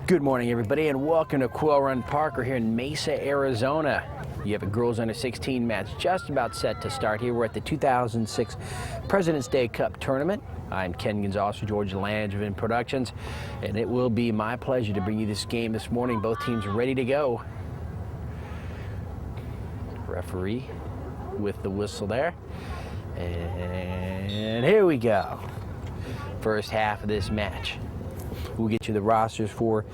Good morning, everybody, and welcome to Quill Run Park. We're here in Mesa, Arizona. You have a girls under 16 match just about set to start here. We're at the 2006 President's Day Cup Tournament. I'm Ken Gonzalez for Georgia Langevin Productions, and it will be my pleasure to bring you this game this morning. Both teams ready to go. Referee with the whistle there. And here we go. First half of this match. We'll get you the rosters for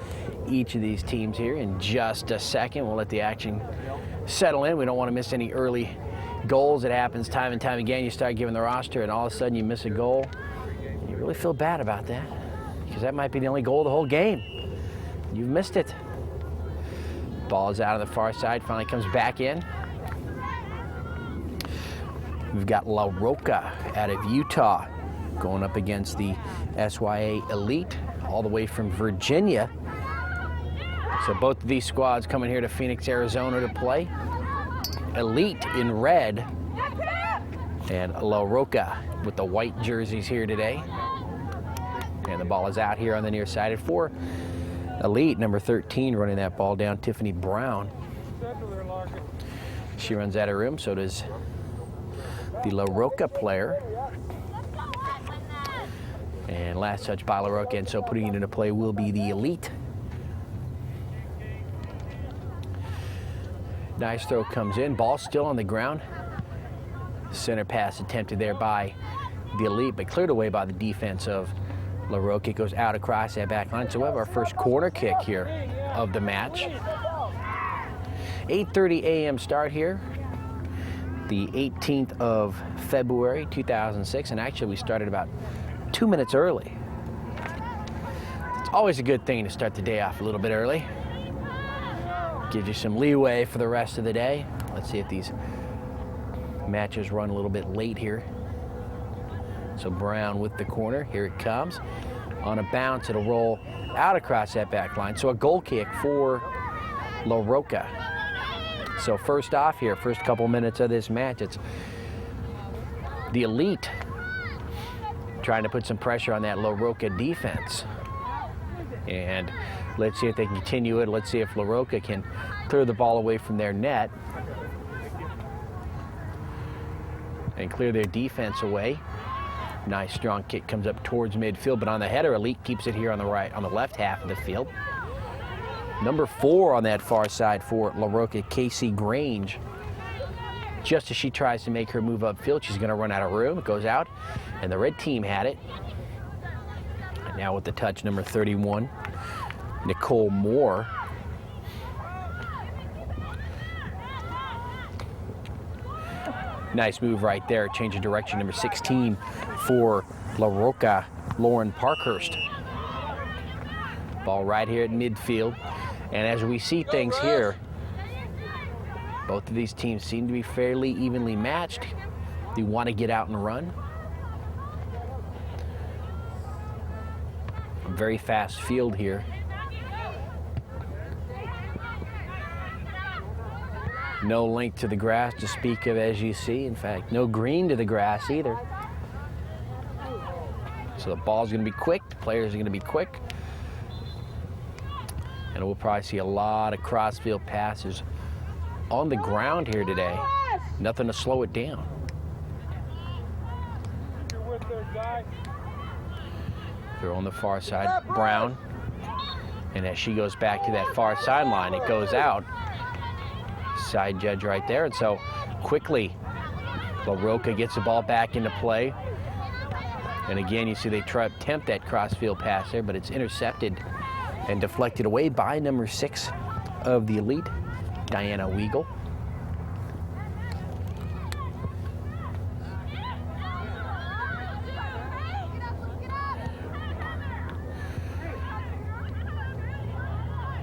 each of these teams here in just a second. We'll let the action settle in. We don't want to miss any early goals. It happens time and time again. You start giving the roster and all of a sudden you miss a goal. You really feel bad about that because that might be the only goal of the whole game. You've missed it. Ball is out on the far side, finally comes back in. We've got La Roca out of Utah going up against the SYA Elite all the way from Virginia. So both of these squads coming here to Phoenix, Arizona to play. Elite in red and La Roca with the white jerseys here today. And the ball is out here on the near side for Elite, number 13, running that ball down, Tiffany Brown. She runs out of room, so does the La Roca player. And last touch by La Roca, and so putting it into play will be the Elite. Nice throw comes in, ball still on the ground. Center pass attempted there by the Elite, but cleared away by the defense of La Roca. It goes out across that back line. So we have our first corner kick here of the match. 8:30 a.m. start here. The 18th of February, 2006, and actually we started about 2 minutes early. It's always a good thing to start the day off a little bit early. Gives you some leeway for the rest of the day. Let's see if these matches run a little bit late here. So Brown with the corner, here it comes. On a bounce, it'll roll out across that back line. So a goal kick for La Roca. So first off here, first couple minutes of this match, it's the Elite trying to put some pressure on that La Roca defense. And let's see if they can continue it. Let's see if La Roca can clear the ball away from their net and clear their defense away. Nice strong kick comes up towards midfield, but on the header, Elite keeps it here on the right, on the left half of the field. Number 4 on that far side for La Roca, Casey Grange. Just as she tries to make her move upfield, she's going to run out of room. It goes out, and the red team had it. And now with the touch, number 31, Nicole Moore. Nice move right there. Change of direction, number 16 for La Roca, Lauren Parkhurst. Ball right here at midfield. And as we see things here, both of these teams seem to be fairly evenly matched. They want to get out and run. Very fast field here. No length to the grass to speak of, as you see. In fact, no green to the grass either. So the ball's going to be quick. The players are going to be quick. And we'll probably see a lot of crossfield passes on the ground here today. Nothing to slow it down. They're on the far side, Brown. And as she goes back to that far sideline, it goes out. Side judge right there. And so quickly, La Roca gets the ball back into play. And again, you see they try to attempt that crossfield pass there, but it's intercepted and deflected away by number 6 of the Elite, Diana Weigel.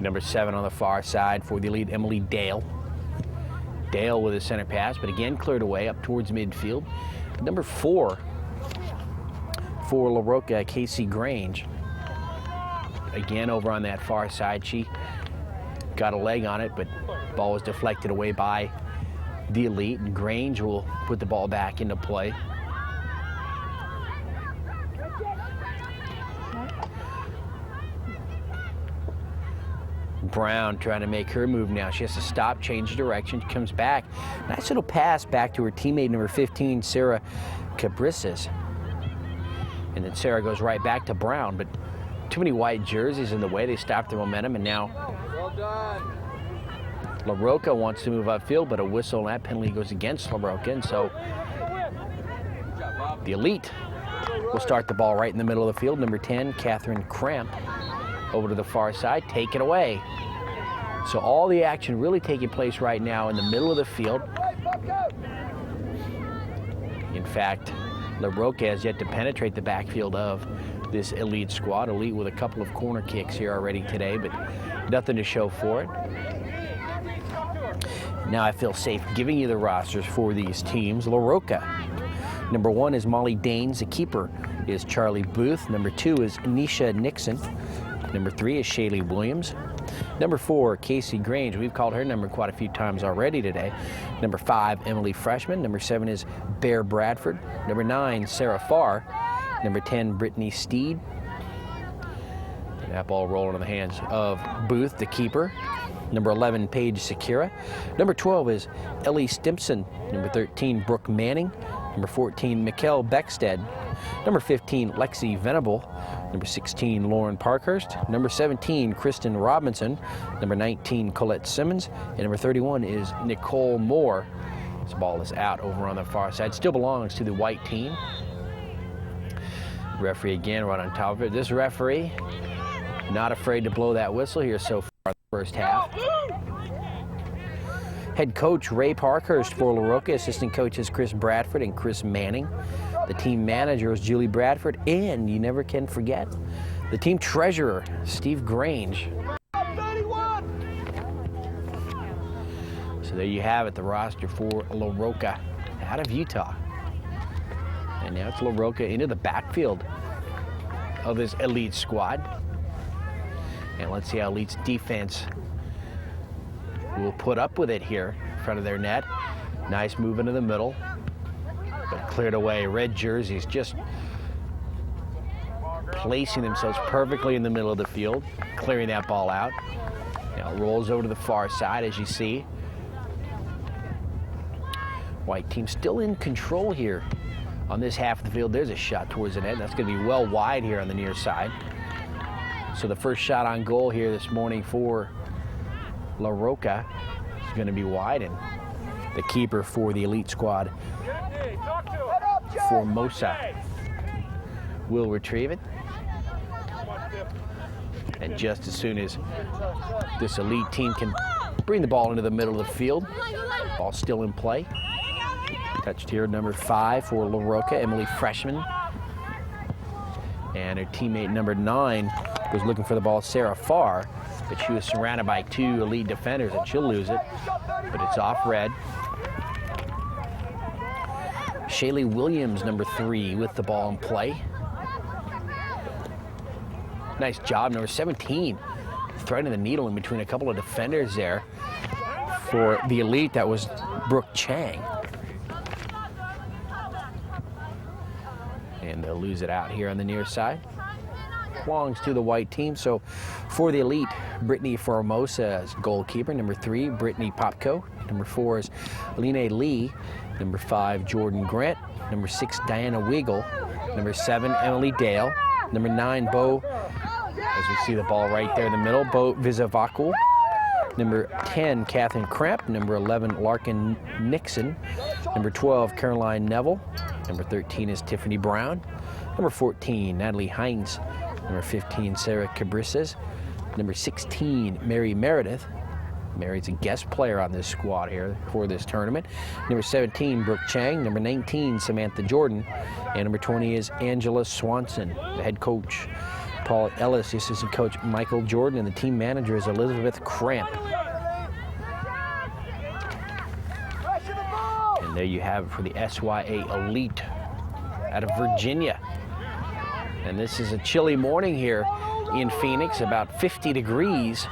Number 7 on the far side for the Elite, Emily Dale. Dale with a center pass, but again cleared away up towards midfield. Number 4 for La Roca, Casey Grange. Again over on that far side, she got a leg on it, but ball was deflected away by the Elite, and Grange will put the ball back into play. Brown trying to make her move now. She has to stop, change direction, comes back. Nice little pass back to her teammate, number 15, Sarah Cabrisas. And then Sarah goes right back to Brown, but too many white jerseys in the way. They stopped their momentum, and now well done. La Roca wants to move upfield, but a whistle and that penalty goes against La Roca, and so the Elite will start the ball right in the middle of the field. Number 10, Catherine Cramp, over to the far side, take it away. So all the action really taking place right now in the middle of the field. In fact, La Roca has yet to penetrate the backfield of this Elite squad. Elite with a couple of corner kicks here already today, but nothing to show for it. Now I feel safe giving you the rosters for these teams. La Roca, number 1 is Molly Danes. The keeper is Charlie Booth. Number 2 is Nisha Nixon. Number 3 is Shaylee Williams. Number 4, Casey Grange. We've called her number quite a few times already today. Number 5, Emily Freshman. Number 7 is Bear Bradford. Number 9, Sarah Farr. Number 10, Brittany Steed. That ball rolling in the hands of Booth, the keeper. Number 11, Paige Sakura. Number 12 is Ellie Stimpson. Number 13, Brooke Manning. Number 14, Mikkel Beckstead. Number 15, Lexi Venable. Number 16, Lauren Parkhurst. Number 17, Kristen Robinson. Number 19, Colette Simmons. And number 31 is Nicole Moore. This ball is out over on the far side. Still belongs to the white team. Referee again right on top of it. This referee not afraid to blow that whistle here so far in the first half. Head coach Ray Parkhurst for La Roca. Assistant coaches Chris Bradford and Chris Manning. The team manager is Julie Bradford, and you never can forget the team treasurer, Steve Grange. So there you have it, the roster for La Roca out of Utah. And now it's La Roca into the backfield of this Elite squad. And let's see how Elite's defense will put up with it here in front of their net. Nice move into the middle, but cleared away. Red jerseys just placing themselves perfectly in the middle of the field, clearing that ball out. Now it rolls over to the far side, as you see. White team still in control here on this half of the field. There's a shot towards the net. That's going to be well wide here on the near side. So the first shot on goal here this morning for La Roca is going to be wide, and the keeper for the Elite squad, Formosa, will retrieve it. And just as soon as this Elite team can bring the ball into the middle of the field, ball still in play. Touched here, number 5 for La Roca, Emily Freshman. And her teammate, number 9, was looking for the ball, Sarah Farr, but she was surrounded by 2 Elite defenders, and she'll lose it. But it's off red. Shaylee Williams, number 3, with the ball in play. Nice job, number 17, threading the needle in between a couple of defenders there for the Elite. That was Brooke Chang. And they'll lose it out here on the near side. Belongs to the white team. So for the Elite, Brittany Formosa is goalkeeper. Number 3, Brittany Popko. Number 4 is Lene Lee. Number 5, Jordan Grant. Number 6, Diana Weagle. Number 7, Emily Dale. Number 9, Bo, as we see the ball right there in the middle, Bo Vizavaku. Number 10, Catherine Cramp. Number 11, Larkin Nixon. Number 12, Caroline Neville. Number 13 is Tiffany Brown. Number 14, Natalie Hines. Number 15, Sarah Cabrisas. Number 16, Mary Meredith. Mary's a guest player on this squad here for this tournament. Number 17, Brooke Chang. Number 19, Samantha Jordan. And number 20 is Angela Swanson. The head coach, Paul Ellis. The assistant coach, Michael Jordan. And the team manager is Elizabeth Cramp. And there you have it for the SYA Elite out of Virginia. And this is a chilly morning here in Phoenix, about 50 degrees.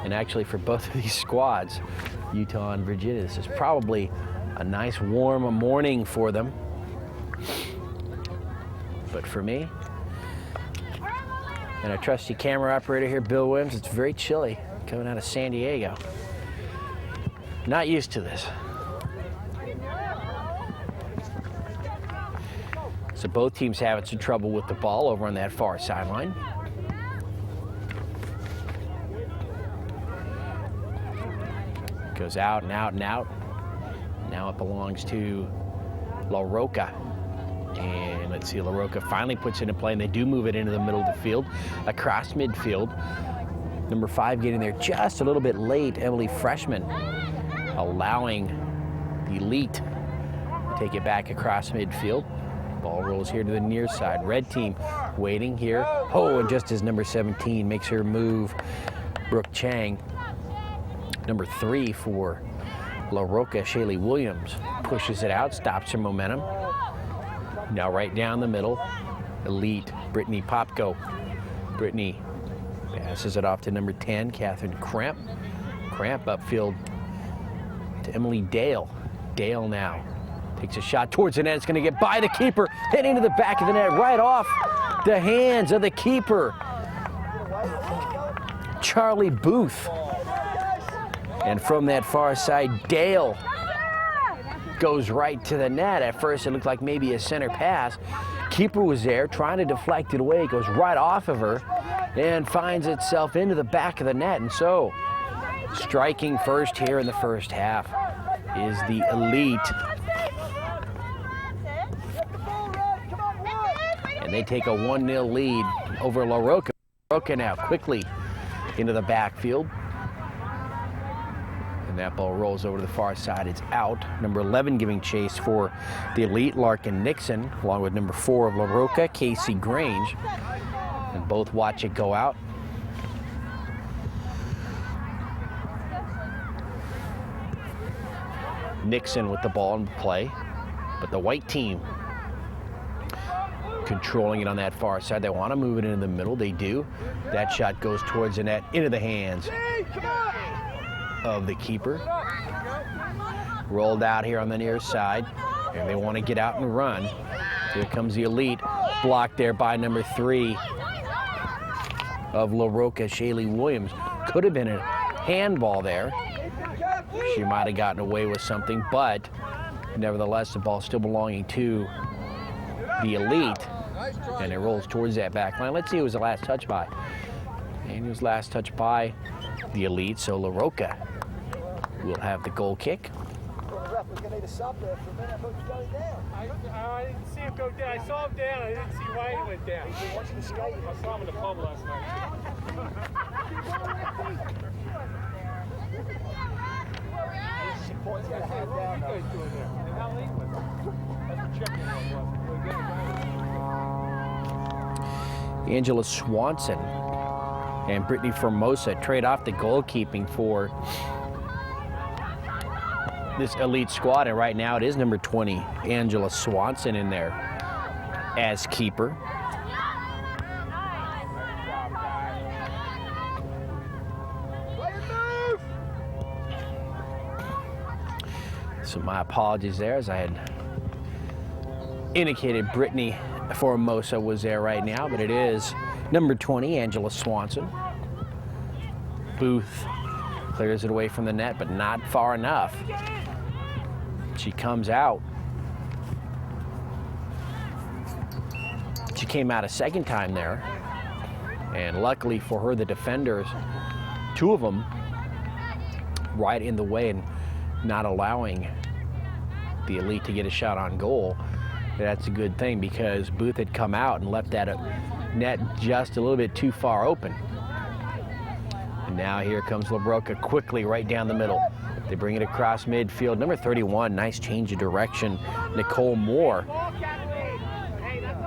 And actually for both of these squads, Utah and Virginia, this is probably a nice warm morning for them. But for me, And our trusty camera operator here, Bill Williams. It's very chilly coming out of San Diego. Not used to this. So both teams having some trouble with the ball over on that far sideline. Goes out and out and out. Now it belongs to La Roca. And let's see, La Roca finally puts it in play, and they do move it into the middle of the field, across midfield. Number 5 getting there just a little bit late, Emily Freshman, allowing the Elite to take it back across midfield. Ball rolls here to the near side. Red team waiting here. Oh, and just as number 17 makes her move, Brooke Chang. Number 3 for La Roca, Shaylee Williams, pushes it out, stops her momentum. Now right down the middle, Elite, Brittany Popko. Brittany passes it off to number 10, Catherine Cramp. Cramp upfield to Emily Dale. Dale now takes a shot towards the net. It's going to get by the keeper, hit into the back of the net, right off the hands of the keeper, Charlie Booth. And from that far side, Dale goes right to the net. At first, it looked like maybe a center pass. Keeper was there trying to deflect it away. It goes right off of her and finds itself into the back of the net. And so, striking first here in the first half is the Elite. And they take a 1-0 lead over La Roca. Roca now quickly into the backfield. And that ball rolls over to the far side. It's out. Number 11 giving chase for the Elite, Larkin Nixon, along with number 4 of La Roca, Casey Grange. And both watch it go out. Nixon with the ball in play, but the white team controlling it on that far side. They want to move it into the middle. They do. That shot goes towards the net, into the hands of the keeper. Rolled out here on the near side, and they want to get out and run. Here comes the Elite, blocked there by number 3 of La Roca, Shaylee Williams. Could have been a handball there. She might have gotten away with something, but nevertheless, the ball still belonging to the Elite, and it rolls towards that back line. Let's see who was the last touch by. And it was last touch by the Elite, so La Roca will have the goal kick. I didn't see him go down. I saw him down. I didn't see why he went down. I saw him in the pub last night. Angela Swanson and Brittany Formosa trade off the goalkeeping for this Elite squad, and right now it is number 20, Angela Swanson, in there as keeper. So my apologies there, as I had indicated Brittany Formosa was there right now, but it is number 20, Angela Swanson. Booth clears it away from the net, but not far enough. She comes out. She came out a second time there, and luckily for her, the defenders, 2 of them, right in the way and not allowing the Elite to get a shot on goal. That's a good thing, because Booth had come out and left that net just a little bit too far open. And now here comes La Roca quickly right down the middle. They bring it across midfield. Number 31, nice change of direction, Nicole Moore.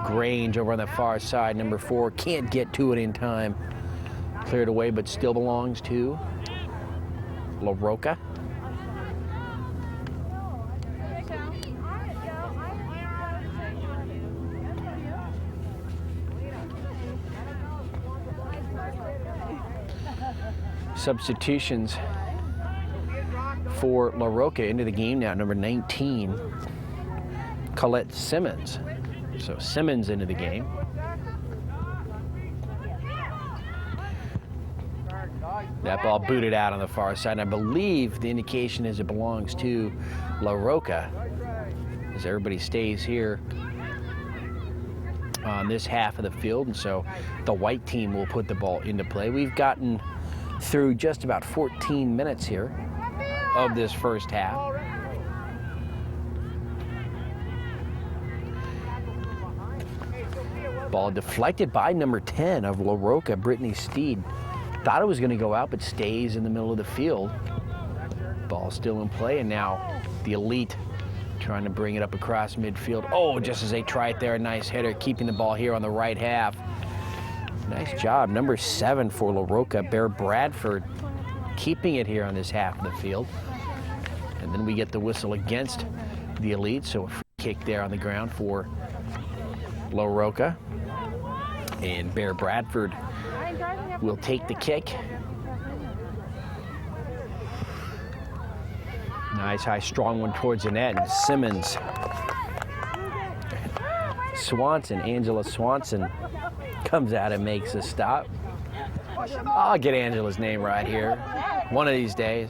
Grange over on the far side, number 4, can't get to it in time. Cleared away, but still belongs to La Roca. Substitutions for La Roca into the game now. Number 19, Colette Simmons. So Simmons into the game. That ball booted out on the far side. And I believe the indication is it belongs to La Roca, as everybody stays here on this half of the field, and so the white team will put the ball into play. We've gotten through just about 14 minutes here of this first half. Ball deflected by number 10 of La Roca, Brittany Steed. Thought it was going to go out, but stays in the middle of the field. Ball still in play, and now the Elite trying to bring it up across midfield. Oh, just as they try it there, a nice hitter, keeping the ball here on the right half. Nice job, number 7 for La Roca, Bear Bradford, keeping it here on this half of the field. And then we get the whistle against the Elite, so a free kick there on the ground for La Roca. And Bear Bradford will take the kick. Nice high, strong one towards the net, and Simmons. Swanson, Angela Swanson, comes out and makes a stop. I'll get Angela's name right here one of these days.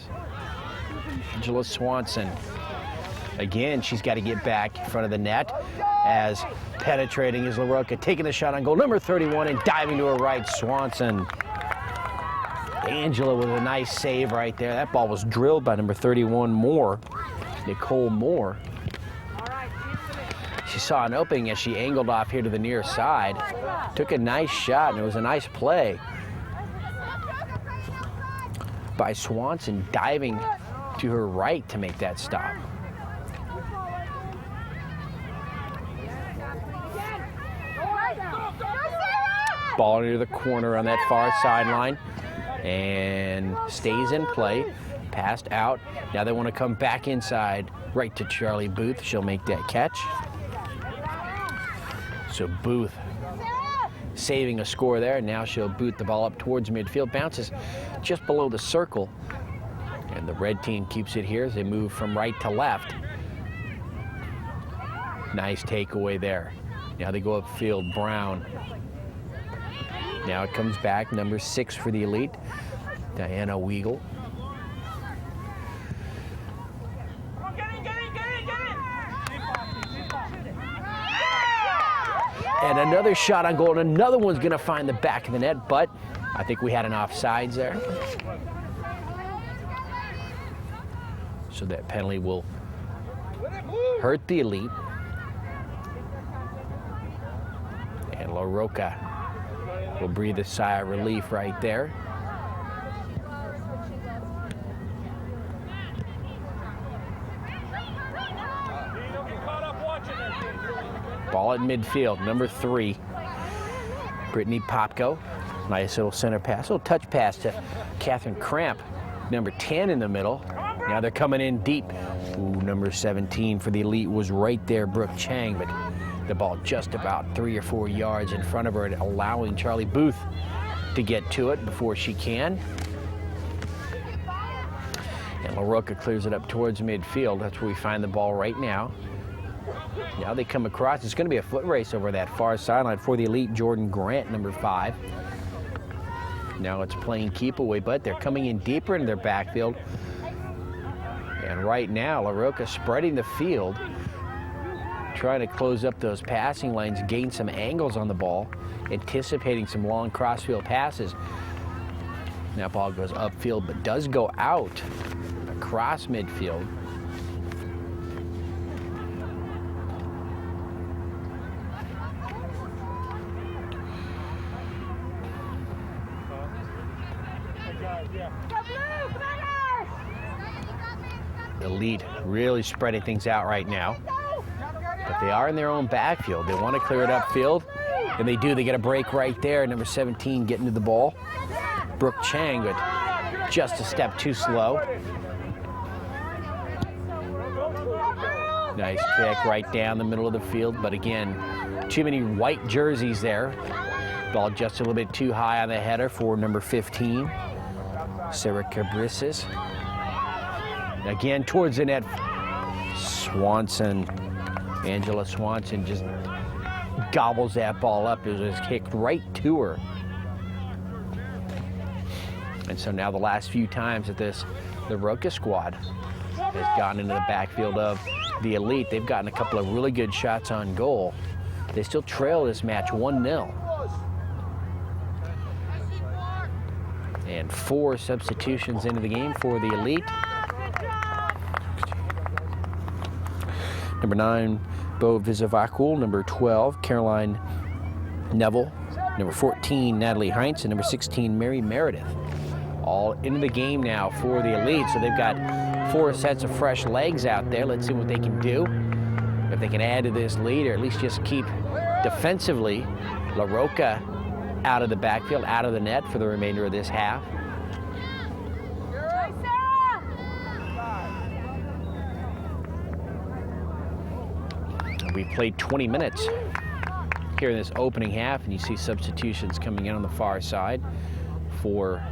Angela Swanson. Again, she's got to get back in front of the net, as penetrating is La Roca, taking the shot on goal. Number 31 and diving to her right, Swanson. Angela with a nice save right there. That ball was drilled by number 31, Moore, Nicole Moore. She saw an opening as she angled off here to the near side. Took a nice shot, and it was a nice play by Swanson, diving to her right to make that stop. Ball into the corner on that far sideline, and stays in play. Passed out. Now they want to come back inside, right to Charlie Booth. She'll make that catch. So Booth saving a score there. Now she'll boot the ball up towards midfield. Bounces just below the circle. And the red team keeps it here as they move from right to left. Nice takeaway there. Now they go upfield. Brown. Now it comes back, number 6 for the Elite, Diana Weigel. And another shot on goal, and another one's going to find the back of the net, but I think we had an offsides there. So that penalty will hurt the Elite. And La Roca will breathe a sigh of relief right there. Ball at midfield, number 3, Brittany Popko. Nice little center pass, little touch pass to Catherine Cramp, number 10 in the middle. Now they're coming in deep. Ooh, number 17 for the Elite was right there, Brooke Chang, but the ball just about 3 or 4 yards in front of her, allowing Charlie Booth to get to it before she can. And La Roca clears it up towards midfield. That's where we find the ball right now. Now they come across. It's going to be a foot race over that far sideline for the Elite. Jordan Grant, number 5. Now it's playing keep away, but they're coming in deeper into their backfield. And right now, La Roca spreading the field, trying to close up those passing lanes, gain some angles on the ball, anticipating some long crossfield passes. That ball goes upfield, but does go out across midfield. Elite really spreading things out right now. But they are in their own backfield. They want to clear it upfield, and they do. They get a break right there. Number 17 getting to the ball. Brooke Chang, but just a step too slow. Nice kick right down the middle of the field, but again, too many white jerseys there. Ball just a little bit too high on the header for number 15, Sarah Cabrices. Again, towards the net, Swanson. Angela Swanson just gobbles that ball up. It was kicked right to her. And so now the last few times that the Roca squad has gotten into the backfield of the Elite, they've gotten a couple of really good shots on goal. They still trail this match 1-0. And 4 substitutions into the game for the Elite. Number 9, Bo Vizavakul. Number 12, Caroline Neville. Number 14, Natalie Heinz. And number 16, Mary Meredith. All into the game now for the Elite. So they've got 4 sets of fresh legs out there. Let's see what they can do. If they can add to this lead, or at least just keep defensively La Roca out of the backfield, out of the net for the remainder of this half. We've played 20 minutes here in this opening half, and you see substitutions coming in on the far side for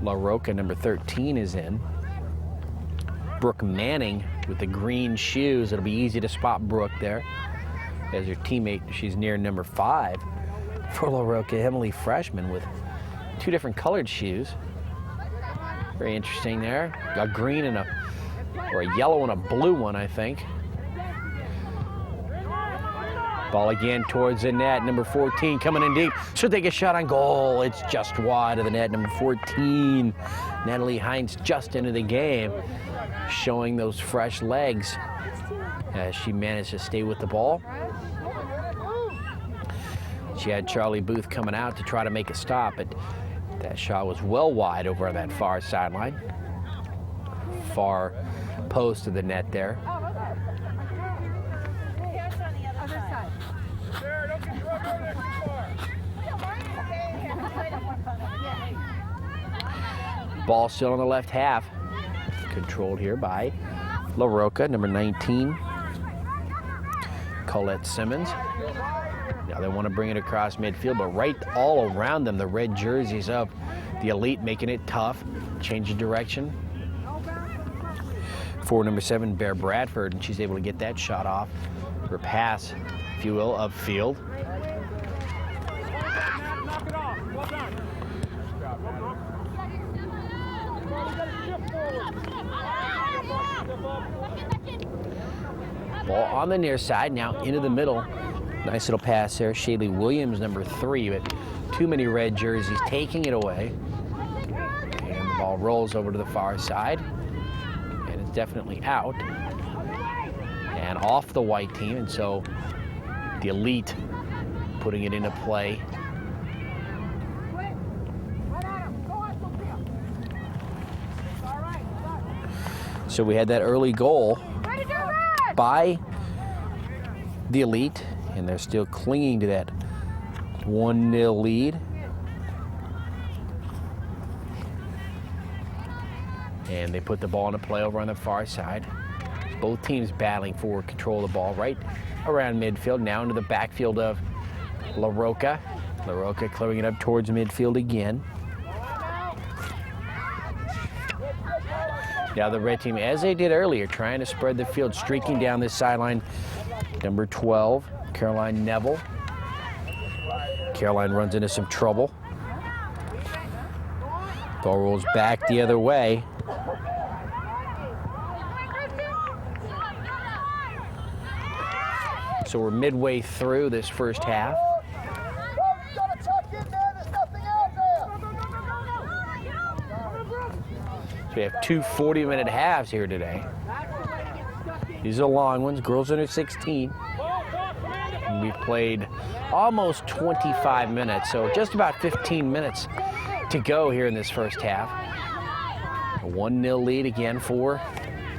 La Roca. Number 13 is in. Brooke Manning with the green shoes. It'll be easy to spot Brooke there as her teammate. She's near number 5 for La Roca. Emily Freshman with 2 different colored shoes. Very interesting there. A green and or a yellow and a blue one, I think. Ball again towards the net. Number 14 coming in deep. Should take a shot on goal. It's just wide of the net. Number 14, Natalie Heinz, just into the game, showing those fresh legs as she managed to stay with the ball. She had Charlie Booth coming out to try to make a stop, but that shot was well wide over on that far sideline. Far post of the net there. Ball still in the left half. Controlled here by La Roca, number 19, Colette Simmons. Now they want to bring it across midfield, but right all around them, the red jerseys of the Elite, making it tough. Change of direction for number 7, Bear Bradford, and she's able to get that shot off. Her pass, if you will, upfield. Knock it off. Well done. Ball on the near side, now into the middle. Nice little pass there. Shaylee Williams, number 3, but too many red jerseys taking it away. And the ball rolls over to the far side. And it's definitely out. And off the white team, and so the Elite putting it into play. So we had that early goal by the Elite, and they're still clinging to that 1-0 lead. And they put the ball into play over on the far side. Both teams battling for control of the ball right around midfield, now into the backfield of La Roca. La Roca clearing it up towards midfield again. Now the red team, as they did earlier, trying to spread the field, streaking down this sideline. Number 12, Caroline Neville. Caroline runs into some trouble. Ball rolls back the other way. So we're midway through this first half. We have 2 40-minute halves here today. These are long ones, girls under 16. And we've played almost 25 minutes, so just about 15 minutes to go here in this first half. A 1-0 lead again for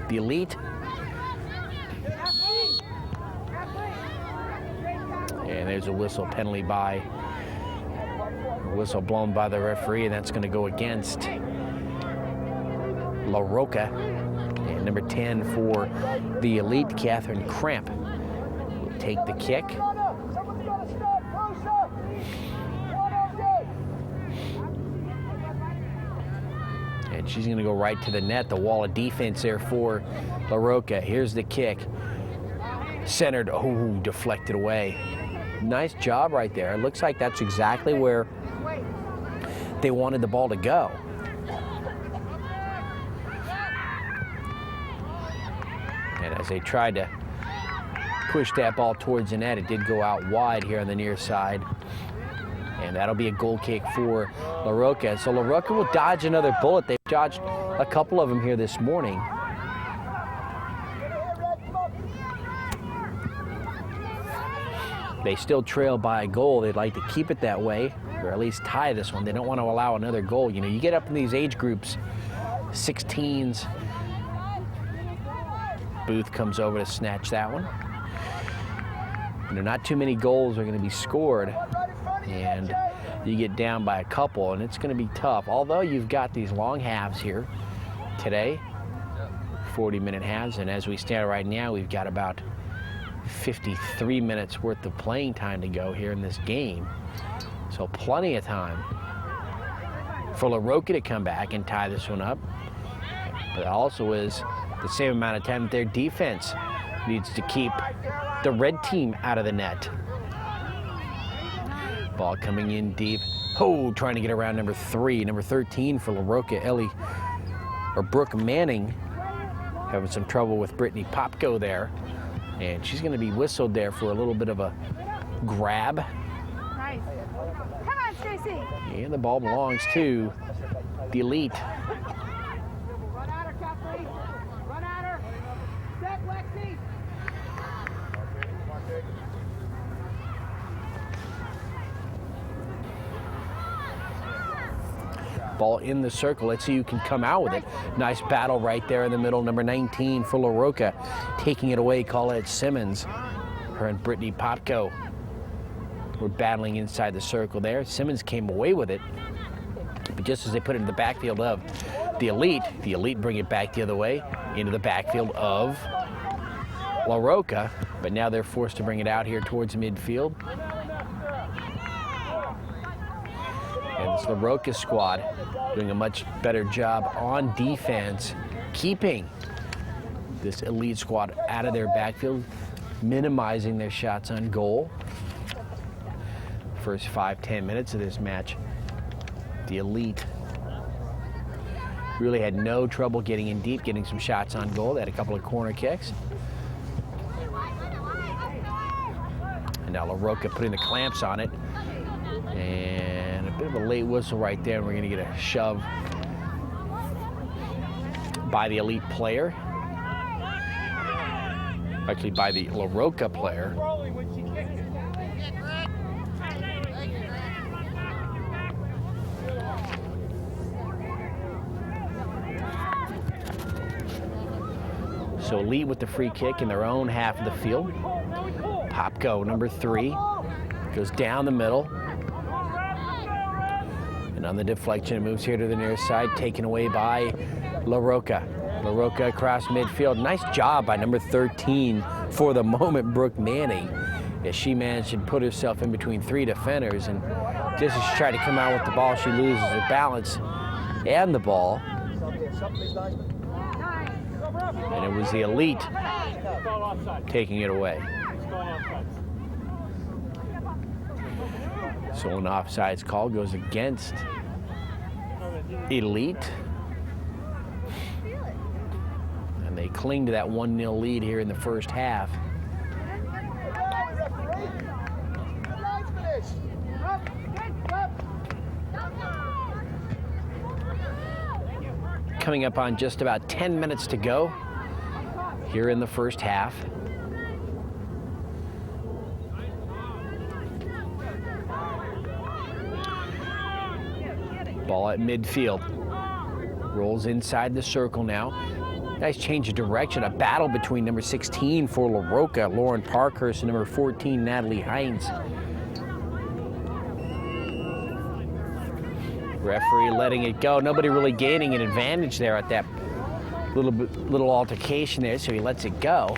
the Elite. And there's a whistle penalty by, a whistle blown by the referee, and that's going to go against La Roca. And number 10 for the Elite, Catherine Cramp, will take the kick. And she's going to go right to the net, the wall of defense there for La Roca. Here's the kick. Centered, oh, deflected away. Nice job right there. It looks like that's exactly where they wanted the ball to go. And as they tried to push that ball towards the net, it did go out wide here on the near side. And that'll be a goal kick for La Roca. So La Roca will dodge another bullet. They've dodged a couple of them here this morning. They still trail by a goal. They'd like to keep it that way, or at least tie this one. They don't want to allow another goal. You know, you get up in these age groups, 16s. Booth comes over to snatch that one. You know, not too many goals are going to be scored, and you get down by a couple, and it's going to be tough. Although you've got these long halves here today, 40-minute halves, and as we stand right now, we've got about 53 minutes worth of playing time to go here in this game. So plenty of time for La Roca to come back and tie this one up. But it also is the same amount of time that their defense needs to keep the red team out of the net. Ball coming in deep. Oh, trying to get around number 3. Number 13 for La Roca, Brooke Manning, having some trouble with Brittany Popko there. And she's going to be whistled there for a little bit of a grab. Nice. Come on, Stacy. And the ball belongs to the Elite. Run at her, Kathleen. Run at her. Set, Lexi. Ball in the circle. Let's see who can come out with it. Nice battle right there in the middle. Number 19 for La Roca. Taking it away, Colette Simmons. Her and Brittany Popko were battling inside the circle there. Simmons came away with it. But just as they put it in the backfield of the Elite bring it back the other way into the backfield of La Roca. But now they're forced to bring it out here towards midfield. And it's La Roca squad doing a much better job on defense, keeping this Elite squad out of their backfield, minimizing their shots on goal. First 5-10 minutes of this match, the Elite really had no trouble getting in deep, getting some shots on goal. They had a couple of corner kicks. And now La Roca putting the clamps on it. And a bit of a late whistle right there, and we're going to get a shove by the Elite player. Actually, by the La Roca player. So Elite with the free kick in their own half of the field. Popko, number 3, goes down the middle. And on the deflection, it moves here to the near side, taken away by La Roca. La Roca across midfield. Nice job by number 13 for the moment, Brooke Manning, as she managed to put herself in between 3 defenders. And just as she tried to come out with the ball, she loses her balance and the ball. And it was the Elite taking it away. So an offsides call goes against Elite. And they cling to that 1-0 lead here in the first half. Coming up on just about 10 minutes to go here in the first half. Ball at midfield. Rolls inside the circle now. Nice change of direction. A battle between number 16 for La Roca, Lauren Parkhurst, and number 14, Natalie Hines. Referee letting it go. Nobody really gaining an advantage there at that little altercation there, so he lets it go.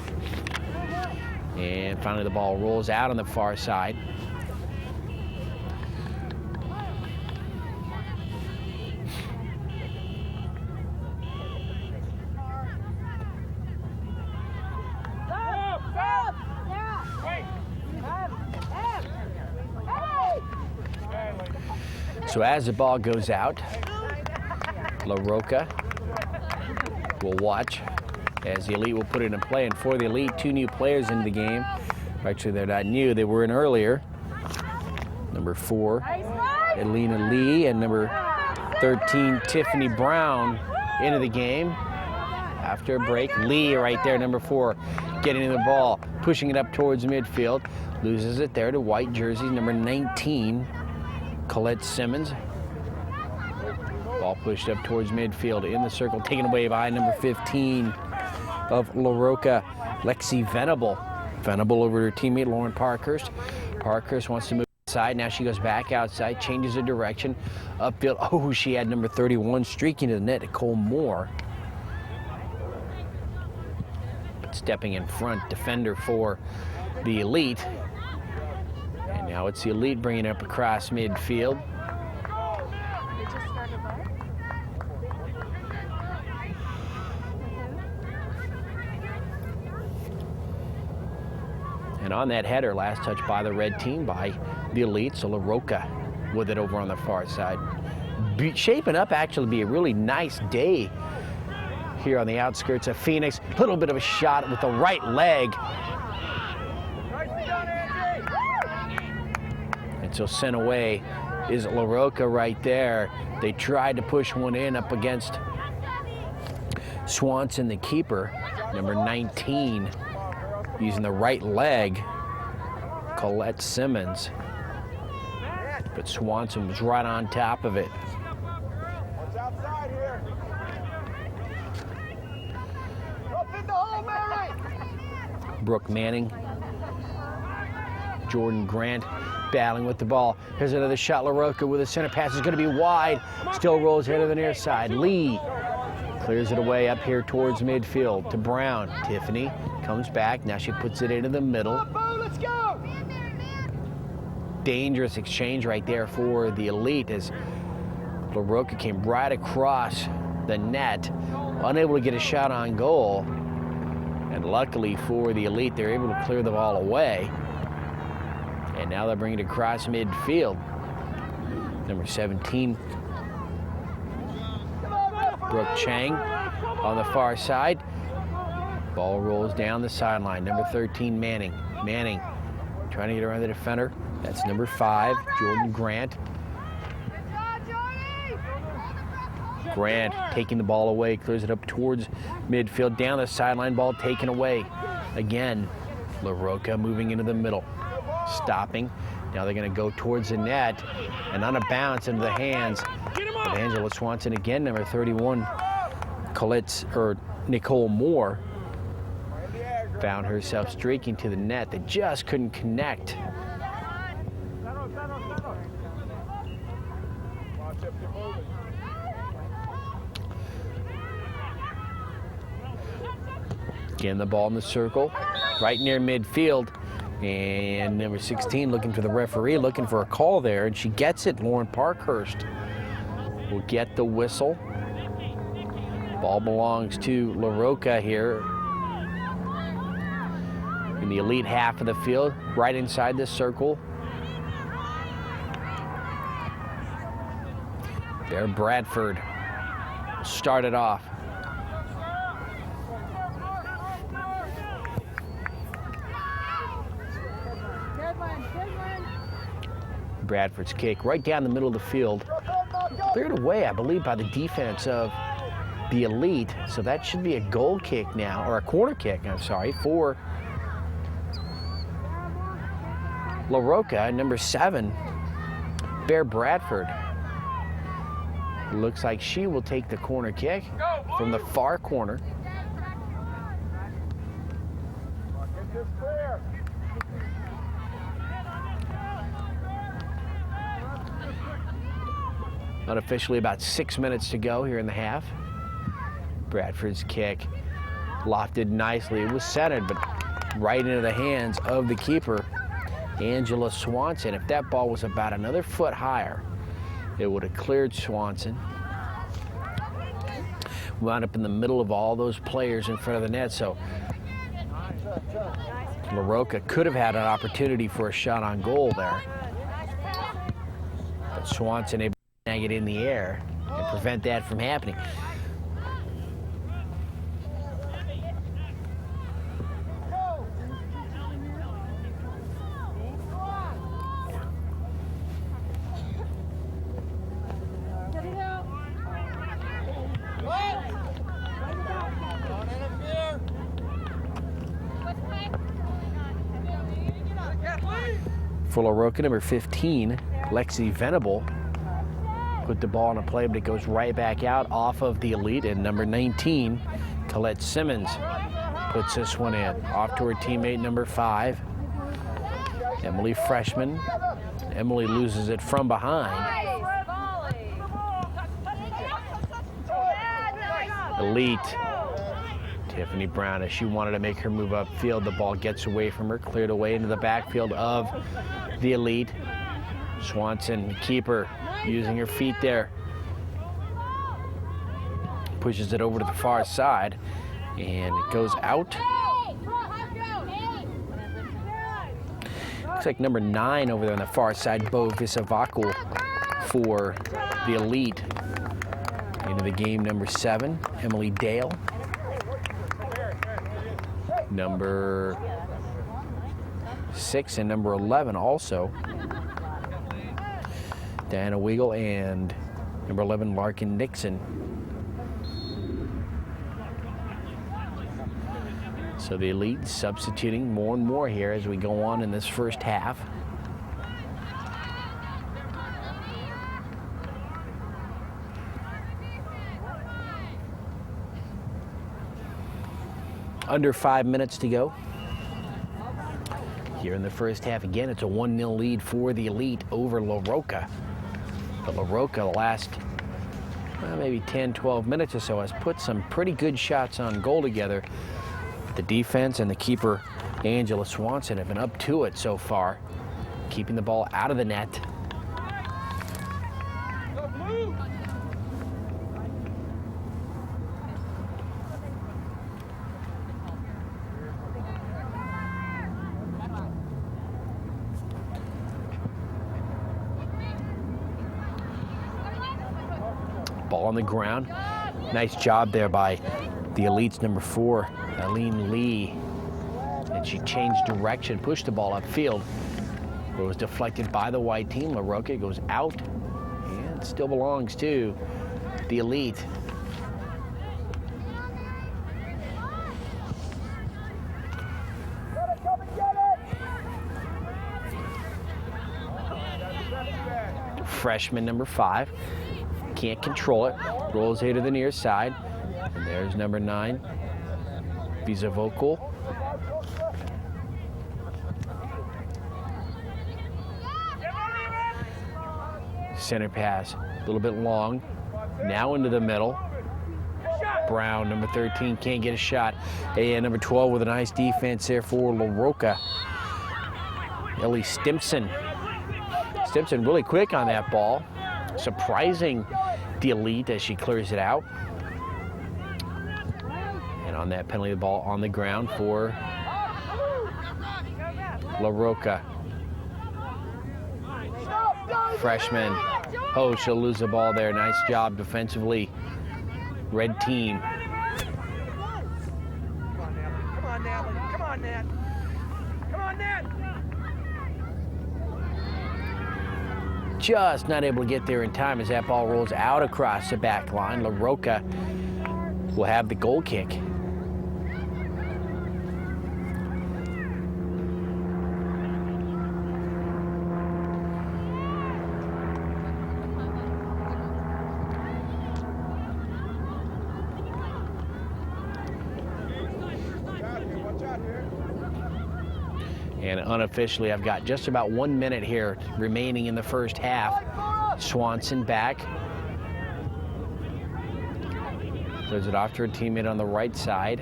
And finally the ball rolls out on the far side. So as the ball goes out, La Roca will watch as the Elite will put it in play. And for the Elite, 2 new players into the game. Actually, they're not new. They were in earlier. Number 4, Elena Lee, and number 13, Tiffany Brown, into the game. After a break, Lee right there, number 4, getting the ball, pushing it up towards midfield. Loses it there to white jerseys, number 19, Colette Simmons. Ball pushed up towards midfield, in the circle, taken away by number 15 of La Roca, Lexi Venable. Venable over to her teammate, Lauren Parkhurst. Parkhurst wants to move inside. Now she goes back outside, changes her direction. Upfield, oh, she had number 31 streaking to the net, Nicole Moore. But stepping in front, defender for the Elite. And now it's the Elite bringing it up across midfield. And on that header, last touch by the red team, by the Elite, so La Roca with it over on the far side. Shaping up actually to be a really nice day here on the outskirts of Phoenix. A little bit of a shot with the right leg. And so sent away is La Roca right there. They tried to push one in up against Swanson, the keeper, number 19. Using the right leg, Colette Simmons. But Swanson was right on top of it. What's outside here? Up in the hole, Mary! Brooke Manning. Jordan Grant battling with the ball. Here's another shot. La Roca with a center pass is going to be wide. Still rolls here to the near side. Lee clears it away up here towards midfield to Brown. Tiffany comes back. Now she puts it into the middle. Let's go! Dangerous exchange right there for the Elite as La Roca came right across the net, unable to get a shot on goal. And luckily for the Elite, they're able to clear the ball away. And now they're bringing it across midfield. Number 17, Brooke Chang on the far side. Ball rolls down the sideline. Number 13, Manning. Manning trying to get around the defender. That's number 5, Jordan Grant. Grant taking the ball away, clears it up towards midfield. Down the sideline, ball taken away. Again, La Roca moving into the middle. Stopping. Now they're going to go towards the net. And on a bounce into the hands of Angela Swanson again, number 31, Nicole Moore. Found herself streaking to the net. They just couldn't connect. Again, the ball in the circle, right near midfield. And number 16 looking for the referee, looking for a call there, and she gets it. Lauren Parkhurst will get the whistle. Ball belongs to La Roca here in the Elite half of the field, right inside this circle. There, Bradford started off. Bradford's kick right down the middle of the field. Cleared away, I believe, by the defense of the Elite. So that should be a goal kick now, or a corner kick, I'm sorry, for La Roca, number 7, Bear Bradford. Looks like she will take the corner kick from the far corner. Unofficially about 6 minutes to go here in the half. Bradford's kick lofted nicely. It was centered, but right into the hands of the keeper, Angela Swanson. If that ball was about another foot higher, it would have cleared Swanson. Wound up in the middle of all those players in front of the net, so La Roca could have had an opportunity for a shot on goal there. But Swanson able snag it in the air and prevent that from happening. For Roca, number 15, Lexi Venable put the ball in a play, but it goes right back out off of the elite. And number 19, Colette Simmons, puts this one in. Off to her teammate, number 5, Emily Freshman. Emily loses it from behind. Elite. Tiffany Brown, as she wanted to make her move upfield, the ball gets away from her, cleared away into the backfield of the elite. Swanson, keeper, using her feet there. Pushes it over to the far side, and it goes out. Looks like number 9 over there on the far side, Bo Visavaku for the elite. Into the game, number 7, Emily Dale. Number 6 and number 11 also. Diana Weigel and number 11, Larkin Nixon. So the elite substituting more and more here as we go on in this first half. Under 5 minutes to go. Here in the first half, again, it's a 1-0 lead for the elite over La Roca. But La Roca, the last maybe 10, 12 minutes or so, has put some pretty good shots on goal together. The defense and the keeper, Angela Swanson, have been up to it so far, keeping the ball out of the net. Ball on the ground. Nice job there by the elite's number 4, Eileen Lee. And she changed direction, pushed the ball upfield. It was deflected by the white team. La Roca goes out, and still belongs to the elite. Freshman number 5. Can't control it. Rolls here to the near side. And there's number 9, Visa Vocal. Center pass, a little bit long. Now into the middle. Brown, number 13, can't get a shot. And number 12 with a nice defense there for La Roca. Ellie Stimpson. Stimpson really quick on that ball. Surprising the elite as she clears it out. And on that penalty, the ball on the ground for La Roca. Freshman. Oh, she'll lose the ball there. Nice job defensively. Red team. Come on, Natalie. Come on, Nat. Come on, Nat. Just not able to get there in time as that ball rolls out across the back line. La Roca will have the goal kick. And unofficially, I've got just about 1 minute here remaining in the first half. Swanson back. Throws it off to her teammate on the right side.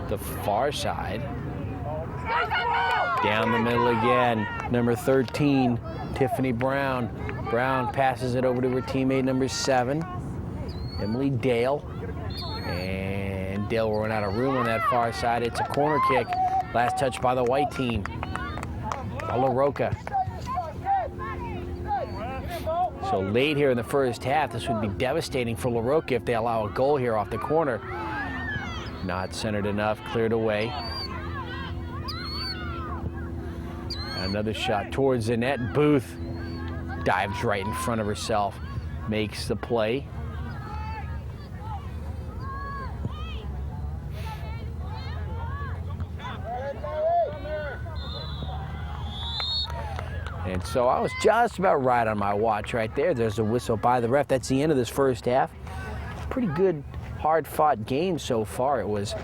The far side. Down the middle again. Number 13, Tiffany Brown. Brown passes it over to her teammate, number 7, Emily Dale. And Dale will run out of room on that far side. It's a corner kick. Last touch by the white team. La Roca. So late here in the first half, this would be devastating for LaRocca if they allow a goal here off the corner. Not centered enough, cleared away. Another shot towards the net. Booth dives right in front of herself, makes the play. And so I was just about right on my watch right there. There's a whistle by the ref. That's the end of this first half. Pretty good, hard-fought game so far. It was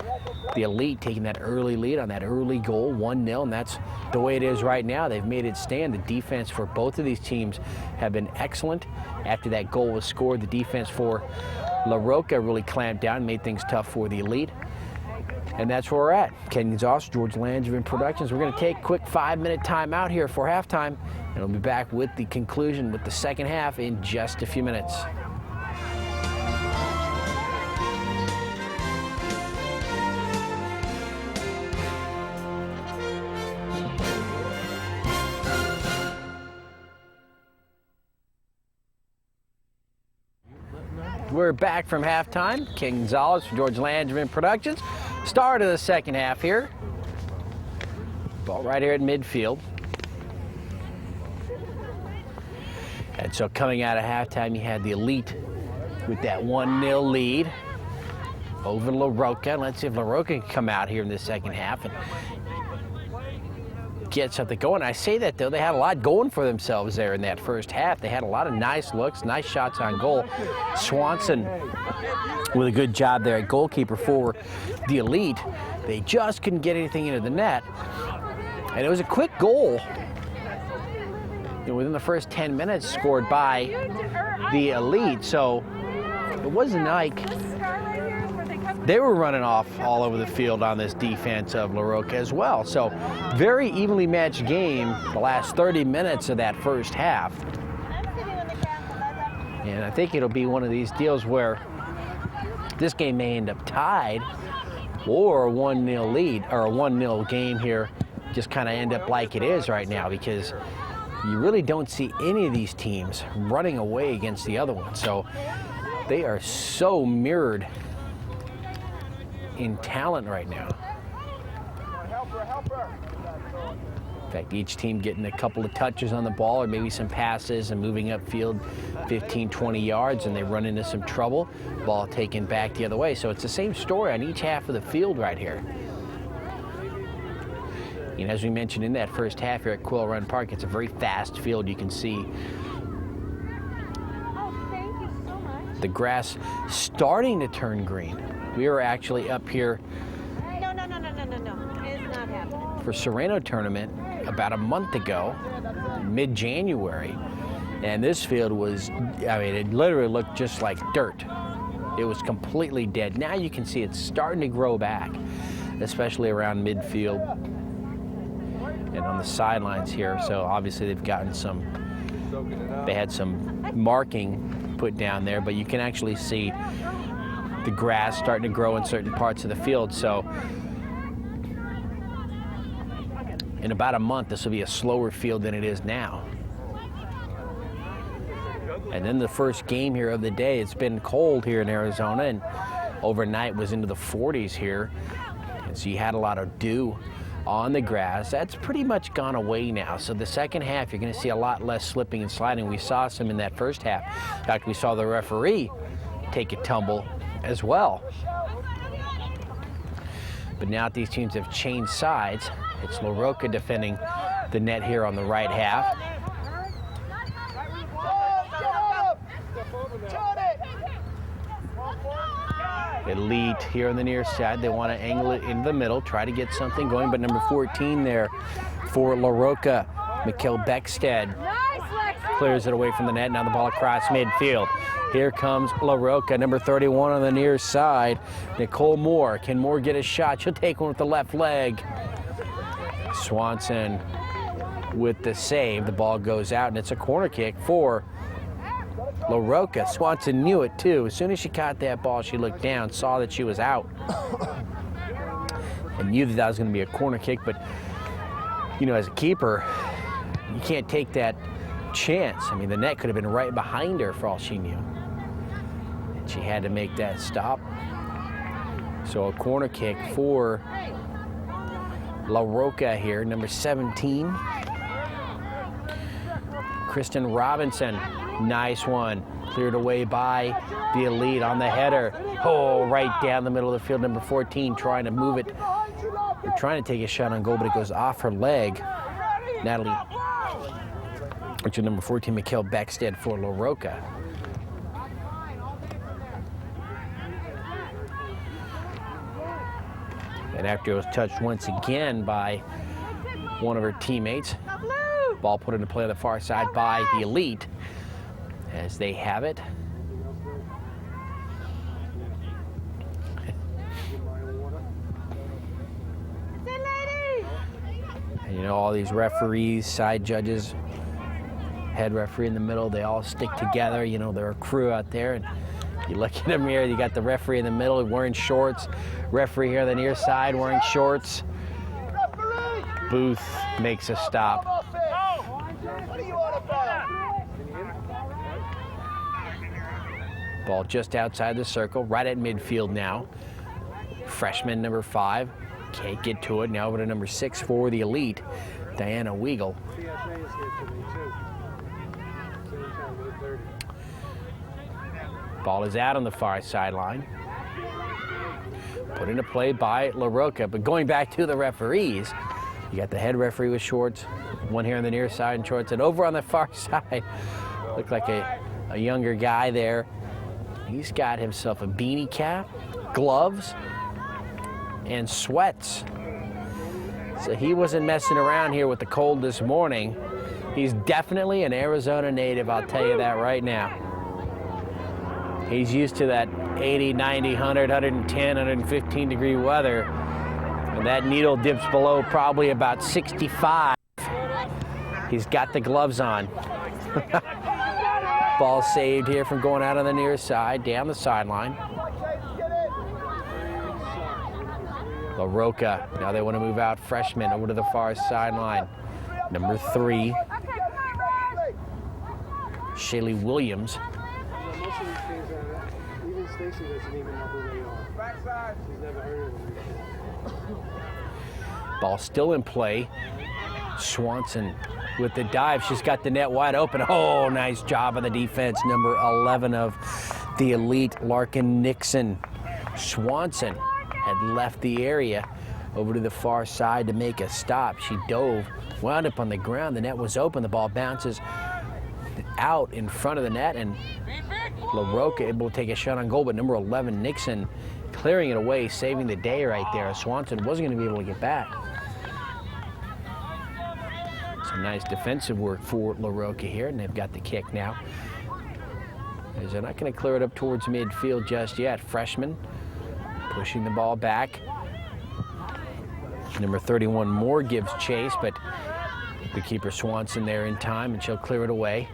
the Elite taking that early lead on that early goal, 1-0, and that's the way it is right now. They've made it stand. The defense for both of these teams have been excellent. After that goal was scored, the defense for LaRocca really clamped down, made things tough for the Elite. And that's where we're at. Ken Gonzalez, George Langevin Productions. We're going to take a quick 5-minute timeout here for halftime, and we'll be back with the conclusion with the second half in just a few minutes. We're back from halftime. Ken Gonzalez, George Langevin Productions. Start of the second half here. Ball right here at midfield. And so coming out of halftime, you had the Elite with that 1-0 lead over LaRocca. Let's see if LaRocca can come out here in the second half and get something going. I say that, though, they had a lot going for themselves there in that first half. They had a lot of nice looks, nice shots on goal. Swanson with a good job there at goalkeeper for the Elite. They just couldn't get anything into the net. And it was a quick goal. Within the first 10 minutes, scored by the Elite. So it wasn't like they were running off all over the field on this defense of LaRocca as well. So very evenly matched game the last 30 minutes of that first half. And I think it'll be one of these deals where this game may end up tied, or a 1-0 lead, or a 1-0 game here just kind of end up like it is right now, because you really don't see any of these teams running away against the other one. So they are so mirrored in talent right now. In fact, each team getting a couple of touches on the ball, or maybe some passes and moving upfield 15, 20 yards, and they run into some trouble. Ball taken back the other way. So it's the same story on each half of the field right here. And as we mentioned in that first half here at Quill Run Park, it's a very fast field. You can see the grass starting to turn green. We were actually up here No. It's not happening. for Sereno tournament about a month ago, mid-January, and this field was, I mean, it literally looked just like dirt. It was completely dead. Now you can see it's starting to grow back, especially around midfield and on the sidelines here. So obviously they've gotten some, they had some marking put down there, but you can actually see the grass starting to grow in certain parts of the field. So in about a month, this will be a slower field than it is now. And then the first game here of the day, it's been cold here in Arizona, and overnight was into the 40s here. And so you had a lot of dew on the grass. That's pretty much gone away now. So the second half, you're going to see a lot less slipping and sliding. We saw some in that first half. In fact, we saw the referee take a tumble as well. But now that these teams have changed sides, it's LaRocca defending the net here on the right half. Elite here on the near side. They want to angle it in the middle, try to get something going, but number 14 there for LaRocca, Mikkel Beckstead, clears it away from the net. Now the ball across midfield. Here comes LaRocca, number 31 on the near side. Nicole Moore. Can Moore get a shot? She'll take one with the left leg. Swanson with the save. The ball goes out, and it's a corner kick for LaRocca. Swanson knew it, too. As soon as she caught that ball, she looked down, saw that she was out, and knew that was going to be a corner kick. But, you know, as a keeper, you can't take that chance. I mean, the net could have been right behind her for all she knew. And she had to make that stop. So a corner kick for La Roca here, number 17. Kristen Robinson, nice one. Cleared away by the Elite on the header. Oh, right down the middle of the field, number 14, trying to move it. They're trying to take a shot on goal, but it goes off her leg. Natalie, which is number 14, Mikhail Beckstead for La Roca. And after it was touched once again by one of her teammates, ball put into play on the far side by the Elite as they have it. And you know, all these referees, side judges, head referee in the middle, they all stick together. You know, they're a crew out there. And you look in the mirror, you got the referee in the middle wearing shorts, referee here on the near side wearing shorts. Booth makes a stop. Ball just outside the circle, right at midfield now. Freshman number 5, can't get to it. Now over to number 6 for the Elite, Diana Weigel. Ball is out on the far sideline. Put into play by La Roca, but going back to the referees, you got the head referee with shorts, one here on the near side in shorts, and over on the far side, looked like a younger guy there. He's got himself a beanie cap, gloves, and sweats. So he wasn't messing around here with the cold this morning. He's definitely an Arizona native, I'll tell you that right now. He's used to that 80, 90, 100, 110, 115 degree weather. And that needle dips below probably about 65. He's got the gloves on. Ball saved here from going out on the near side, down the sideline. La Roca, now they want to move out freshman over to the far sideline. Number 3, Shaylee Williams. Even Stacy doesn't even know who they are. She's never heard of them. Ball still in play. Swanson with the dive. She's got the net wide open. Oh, nice job on the defense. Number 11 of the Elite, Larkin Nixon. Swanson had left the area over to the far side to make a stop. She dove, wound up on the ground. The net was open. The ball bounces out in front of the net, and La Roca able to take a shot on goal, but number 11, Nixon, clearing it away, saving the day right there. Swanson wasn't going to be able to get back. Some nice defensive work for La Roca here, and they've got the kick now. As they're not going to clear it up towards midfield just yet. Freshman pushing the ball back. Number 31, Moore gives chase, but the keeper Swanson there in time, and she'll clear it away.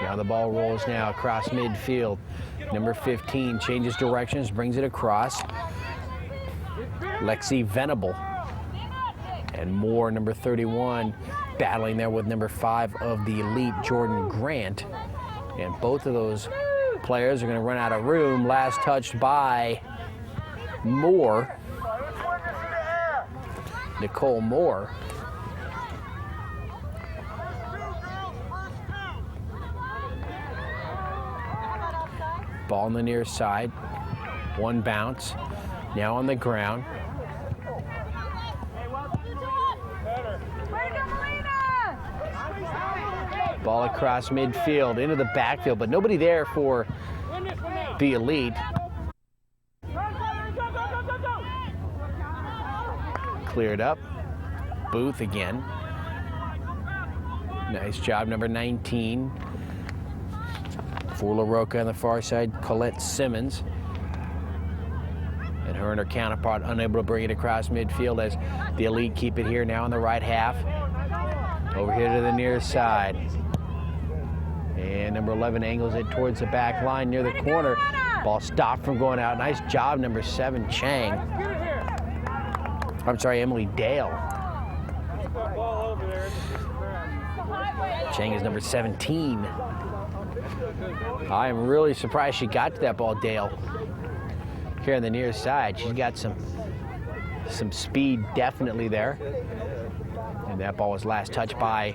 Now the ball rolls now across midfield. Number 15 changes directions, brings it across. Lexi Venable. And Moore, number 31, battling there with number 5 of the Elite, Jordan Grant. And both of those players are going to run out of room. Last touched by Moore. Nicole Moore. Ball on the near side. One bounce. Now on the ground. Ball across midfield into the backfield, but nobody there for the Elite. Cleared up. Booth again. Nice job, number 19. For La Roca on the far side, Colette Simmons. And her counterpart unable to bring it across midfield as the Elite keep it here now in the right half. Over here to the near side. And number 11 angles it towards the back line near the corner. Ball stopped from going out. Nice job, number 7, Chang. I'm sorry, Emily Dale. Chang is number 17. I am really surprised she got to that ball, Dale. Here on the near side, she's got some speed definitely there. And that ball was last touched by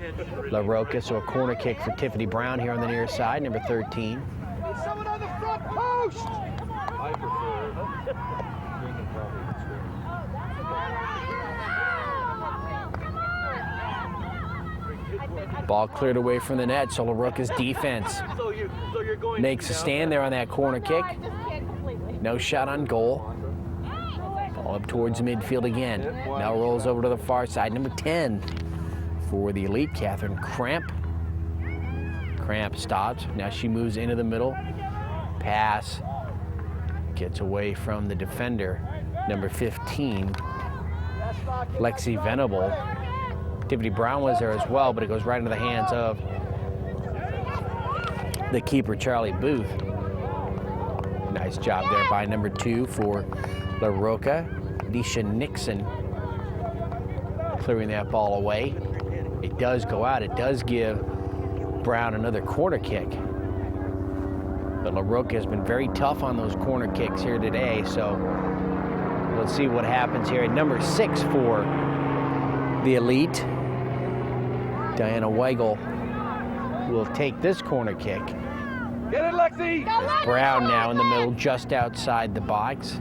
La Roca, so a corner kick for Tiffany Brown here on the near side, number 13. Someone on the front post! I prefer drinking coffee. Ball cleared away from the net, so La Roca's defense makes a stand there on that corner kick. No shot on goal. Ball up towards midfield again. Now rolls over to the far side, number 10 for the Elite, Catherine Cramp. Cramp stops. Now she moves into the middle. Pass. Gets away from the defender, number 15, Lexi Venable. Tiffany Brown was there as well, but it goes right into the hands of the keeper, Charlie Booth. Nice job there by number 2 for La Roca, Nisha Nixon, clearing that ball away. It does go out. It does give Brown another corner kick. But La Roca has been very tough on those corner kicks here today, so let's see what happens here. At number 6 for the Elite, Diana Weigel will take this corner kick. Get it, Lexi! There's Brown now in the middle, just outside the box.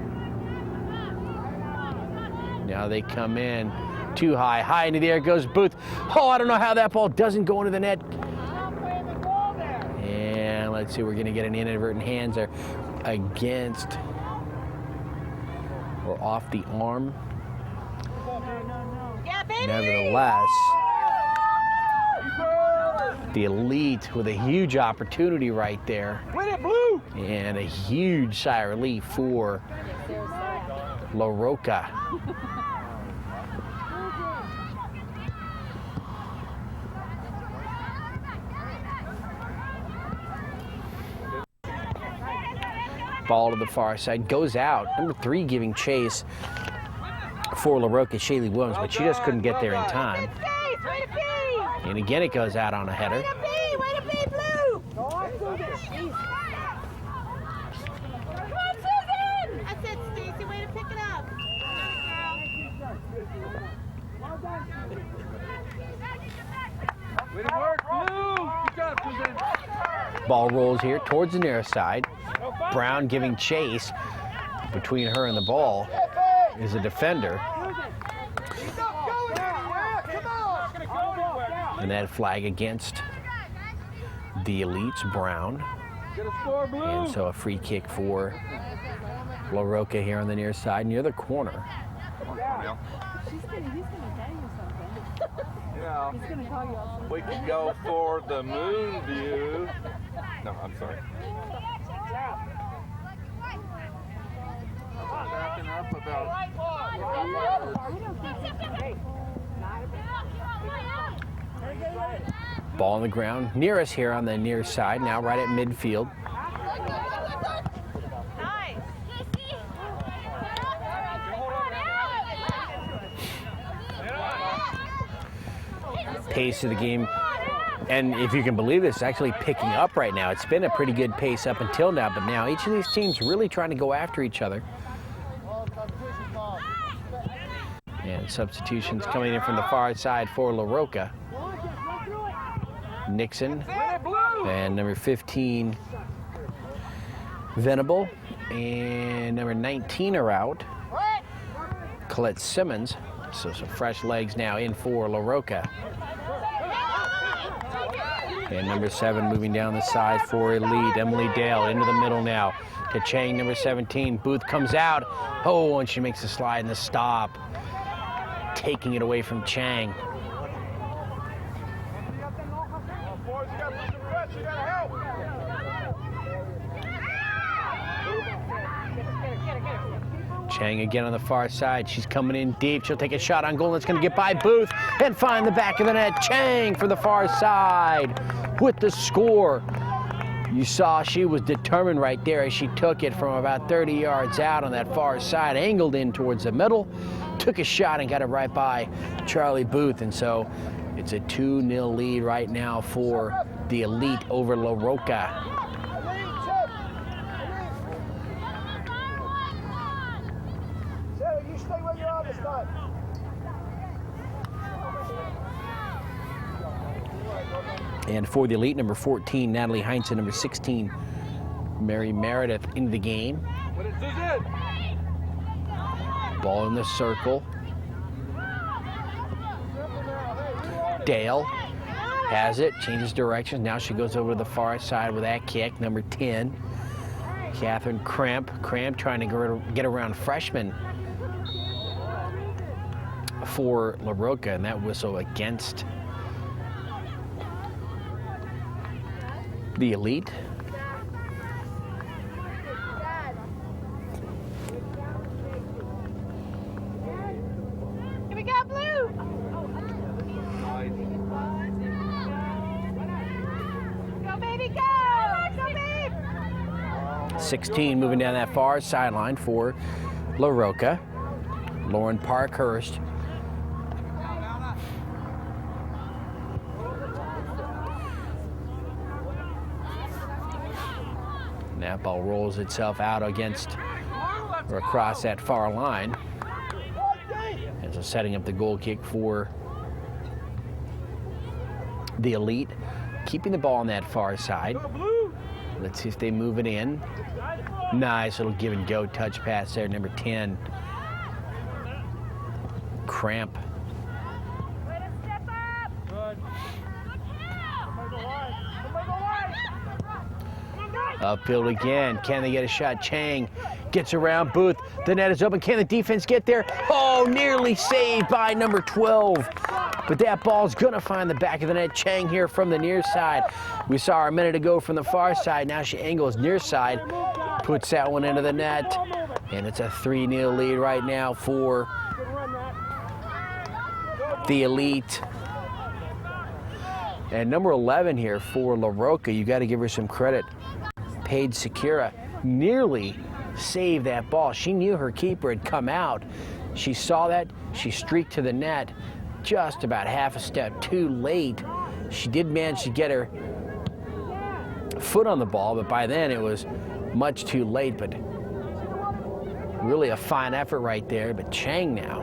Now they come in too high. High into the air goes Booth. Oh, I don't know how that ball doesn't go into the net. And let's see, we're going to get an inadvertent hands there against or off the arm. Yeah, baby! Nevertheless, the Elite with a huge opportunity right there. Win it, Blue! And a huge sigh of relief for La Roca. Ball to the far side, goes out. Number 3 giving chase for La Roca, Shaylee Williams, but she just couldn't get there in time. Way to be! And again, it goes out on a header. Way to be, Blue! Go on, Susan! Come on, Susan! That's it, Stacy. Way to pick it up. Way to work, Blue! Good job, Susan! Ball rolls here towards the near side. Brown giving chase. Between her and the ball is a defender. And that flag against the Elites, Brown. Get a score, Blue! And so a free kick for La Roca here on the near side, near the corner. He's gonna tell you something. Yeah. He's gonna call you out. We could go for the moon view. No, I'm sorry. Backing up about. Ball on the ground near us here on the near side, now right at midfield. Nice. Pace of the game, and if you can believe this, it's actually picking up right now. It's been a pretty good pace up until now, but now each of these teams really trying to go after each other. And substitutions coming in from the far side for La Roca. Nixon and number 15 Venable, and number 19 are out. Colette Simmons, so some fresh legs now in for La Roca. And number 7 moving down the side for Elite, Emily Dale into the middle now to Chang, number 17. Booth comes out. Oh, and she makes a slide and a stop, taking it away from Chang. Chang again on the far side. She's coming in deep. She'll take a shot on goal. It's going to get by Booth and find the back of the net. Chang for the far side with the score. You saw she was determined right there as she took it from about 30 yards out on that far side, angled in towards the middle, took a shot and got it right by Charlie Booth. And so It's a 2-0 lead right now for the Elite over La Roca. Sarah, you stay where you are this time. And for the Elite, number 14, Natalie Heinz, and number 16, Mary Meredith into the game. Ball in the circle. Dale has it, changes directions. Now she goes over to the far side with that kick. Number 10, Catherine Cramp. Cramp trying to get around freshman for La Roca, and that whistle against the Elite. Here we go, Blue! Go, baby, go! Go, babe! 16 moving down that far sideline for La Roca. Lauren Parkhurst. That ball rolls itself out against or across that far line. And so setting up the goal kick for the Elite. Keeping the ball on that far side. Let's see if they move it in. Nice little give and go touch pass there, number 10. Cramp. Way to step up! Good. Upfield again. Can they get a shot? Chang gets around Booth. The net is open. Can the defense get there? Oh, nearly saved by number 12. But that ball's going to find the back of the net. Chang here from the near side. We saw her a minute ago from the far side. Now she angles near side. Puts that one into the net. And it's a 3-0 lead right now for the Elite. And number 11 here for La Roca, you got to give her some credit. Paige Sakura nearly saved that ball. She knew her keeper had come out. She saw that. She streaked to the net just about half a step too late. She did manage to get her foot on the ball, but by then it was much too late. But really a fine effort right there. But Chang now,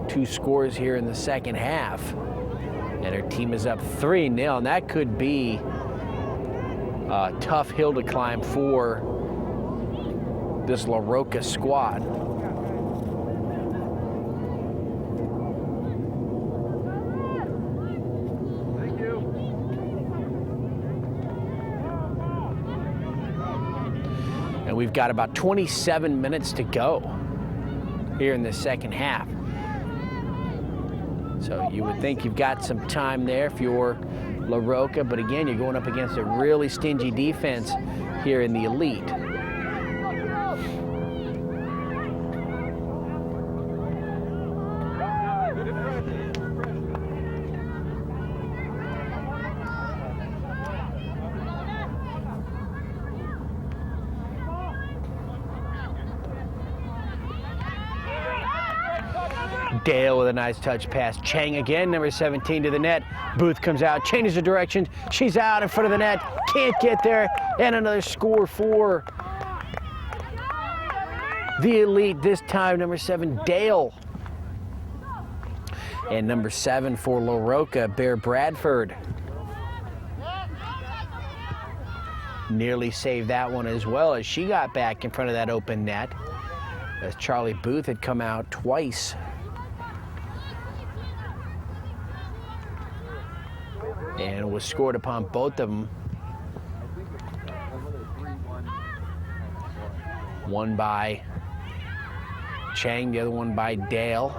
2 scores here in the second half. And her team is up 3-0, and that could be a tough hill to climb for this La Roca squad. Thank you. And we've got about 27 minutes to go here in the second half. So you would think you've got some time there if you're La Roca, but again, you're going up against a really stingy defense here in the Elite. Dale with a nice touch pass. Chang again, number 17 to the net. Booth comes out, changes the direction. She's out in front of the net, can't get there. And another score for the Elite, this time number 7, Dale. And number 7 for La Roca, Bear Bradford. Nearly saved that one as well as she got back in front of that open net, as Charlie Booth had come out twice. And was scored upon both of them. One by Chang, the other one by Dale.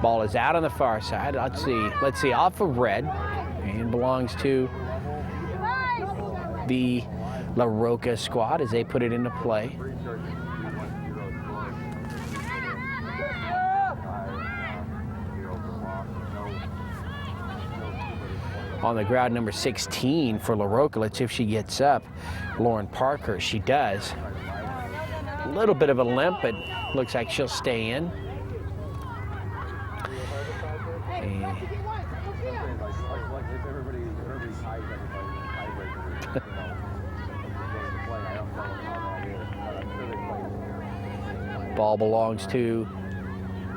Ball is out on the far side. Let's see, off of red, and belongs to the La Roca squad as they put it into play. on the ground, number 16 for La Roca. Let's see if she gets up. Lauren Parker, she does. A little bit of a limp, but looks like she'll stay in. And ball belongs to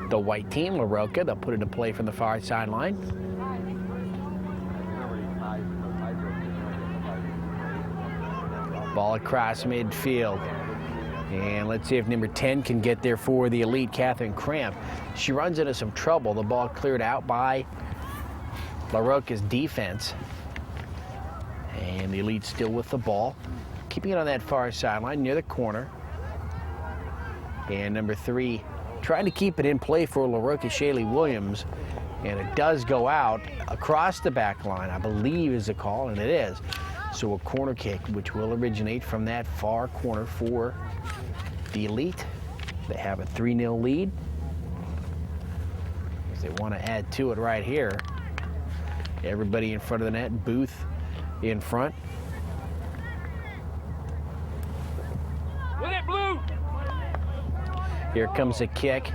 the white team, La Roca. They'll put it in play from the far sideline. Ball across midfield. And let's see if number 10 can get there for the Elite, Catherine Cramp. She runs into some trouble. The ball cleared out by La Roca's defense. And the Elite still with the ball. Keeping it on that far sideline near the corner. And number 3 trying to keep it in play for La Roca, Shaylee Williams. And it does go out across the back line, I believe is the call, and it is. So a corner kick, which will originate from that far corner for the Elite. They have a 3-0 lead. They want to add to it right here. Everybody in front of the net, Booth in front. Win it, Blue! Here comes a kick,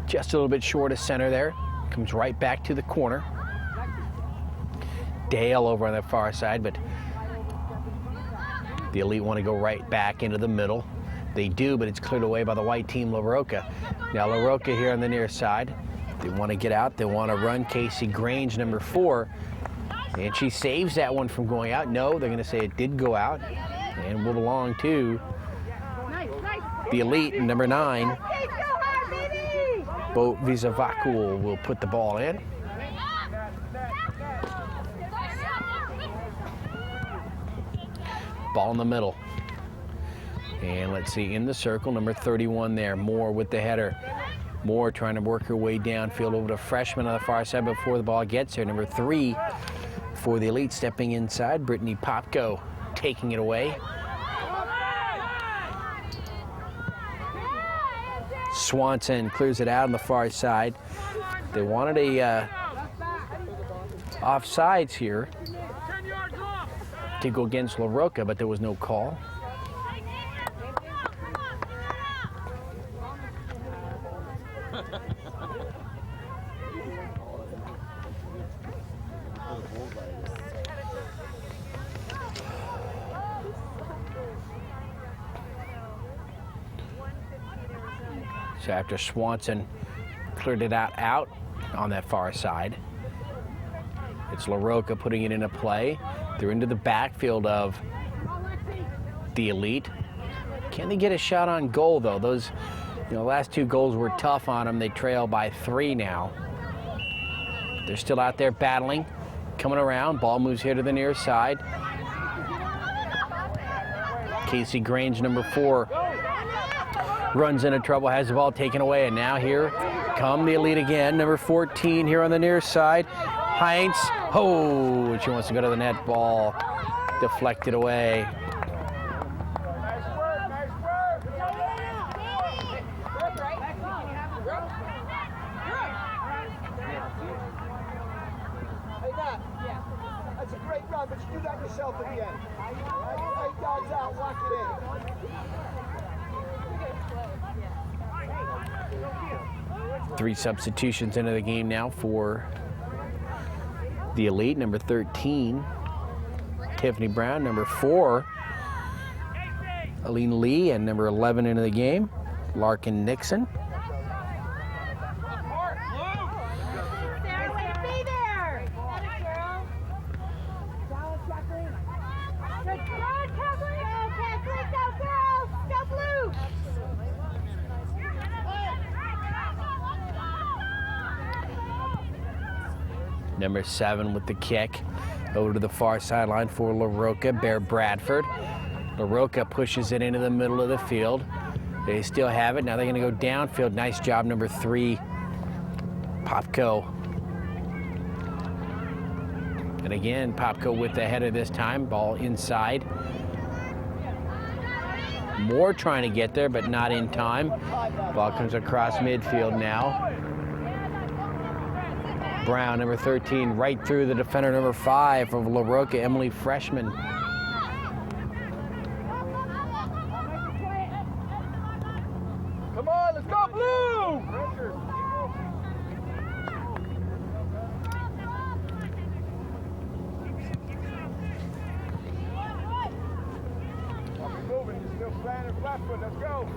just a little bit short of center there. Comes right back to the corner. Dale over on the far side, but the Elite want to go right back into the middle. They do, but it's cleared away by the white team, La Roca. Now La Roca here on the near side. They want to get out. They want to run Casey Grange, number 4. And she saves that one from going out. No, they're going to say it did go out and will belong to the Elite, number 9. Bo Visavakul will put the ball in. Ball in the middle. And let's see, in the circle, number 31 there. Moore with the header. Moore trying to work her way downfield over to freshman on the far side before the ball gets there. Number 3 for the Elite stepping inside. Brittany Popko taking it away. Swanson clears it out on the far side. They wanted a offsides here to go against La Roca, but there was no call. So after Swanson cleared it out on that far side, it's La Roca putting it into play. They're into the backfield of the Elite. Can they get a shot on goal, though? Those, last 2 goals were tough on them. They trail by 3 now. They're still out there battling, coming around. Ball moves here to the near side. Casey Grange, number 4, runs into trouble, has the ball taken away, and now here come the Elite again. Number 14 here on the near side. Heinz, oh, she wants to go to the net. Ball deflected away. That's a great run, but you do that yourself at the end. 8 yards out, lock it in. 3 substitutions into the game now for the Elite. Number 13, Tiffany Brown. Number 4, Aline Lee. And number 11 into the game, Larkin Nixon. Number 7 with the kick over to the far sideline for La Roca, Bear Bradford. La Roca pushes it into the middle of the field. They still have it. Now they're going to go downfield. Nice job, number 3, Popko. And again, Popko with the header this time. Ball inside. Moore trying to get there, but not in time. Ball comes across midfield now. Brown, number 13, right through the defender, number 5 of La Roca, Emily Freshman. Come on, let's go, Blue! Keep moving, you're still planning flat foot, let's go.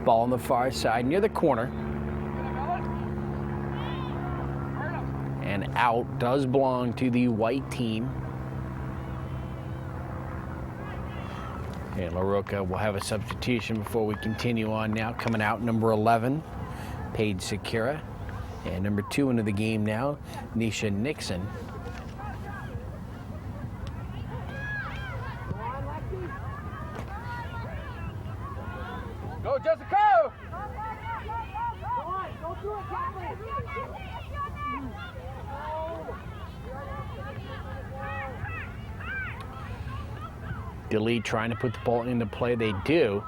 Ball on the far side near the corner. And out does belong to the white team. And La Roca will have a substitution before we continue on now. Coming out, number 11, Paige Sakura. And number 2 into the game now, Nisha Nixon. Go, Jessica! Go on, go through it, Kathleen. Delete trying to put the ball into play. They do.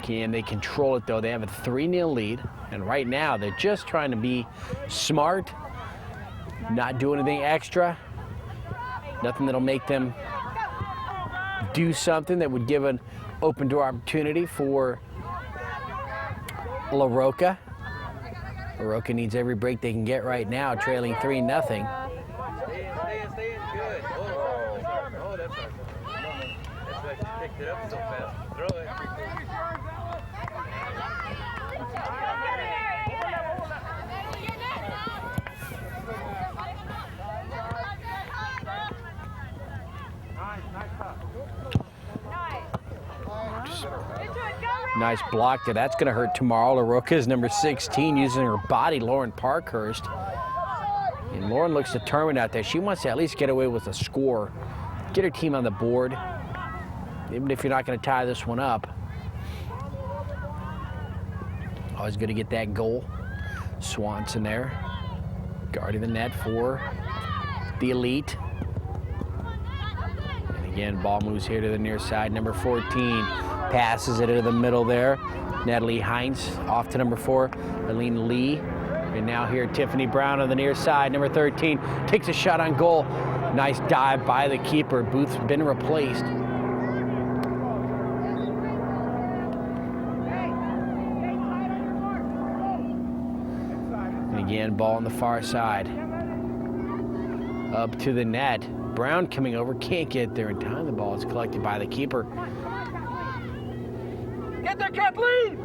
Can they control it, though? They have a 3-0 lead. And right now, they're just trying to be smart, not do anything extra. Nothing that'll make them do something that would give an open door opportunity for La Roca. La Roca needs every break they can get right now, trailing 3-0. Stay in, good. Oh, that's right. That's right, you picked it up so fast. Throw it. Nice block there. That's going to hurt tomorrow. La Roca's number 16 using her body, Lauren Parkhurst. And Lauren looks determined out there. She wants to at least get away with a score. Get her team on the board, even if you're not going to tie this one up. Always good to get that goal. Swanson there, guarding the net for the Elite. And again, ball moves here to the near side. Number 14 passes it into the middle there. Natalie Heinz off to number 4, Eileen Lee. And now here, Tiffany Brown on the near side. Number 13 takes a shot on goal. Nice dive by the keeper. Booth's been replaced. And again, ball on the far side. Up to the net. Brown coming over, can't get there in time. The ball is collected by the keeper. Get there, Kathleen!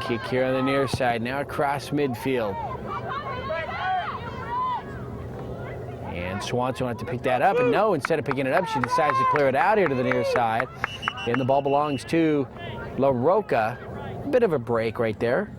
Kick here on the near side, now across midfield. And Swanson wanted to pick that up, and no, instead of picking it up, she decides to clear it out here to the near side. And the ball belongs to La Roca. Bit of a break right there.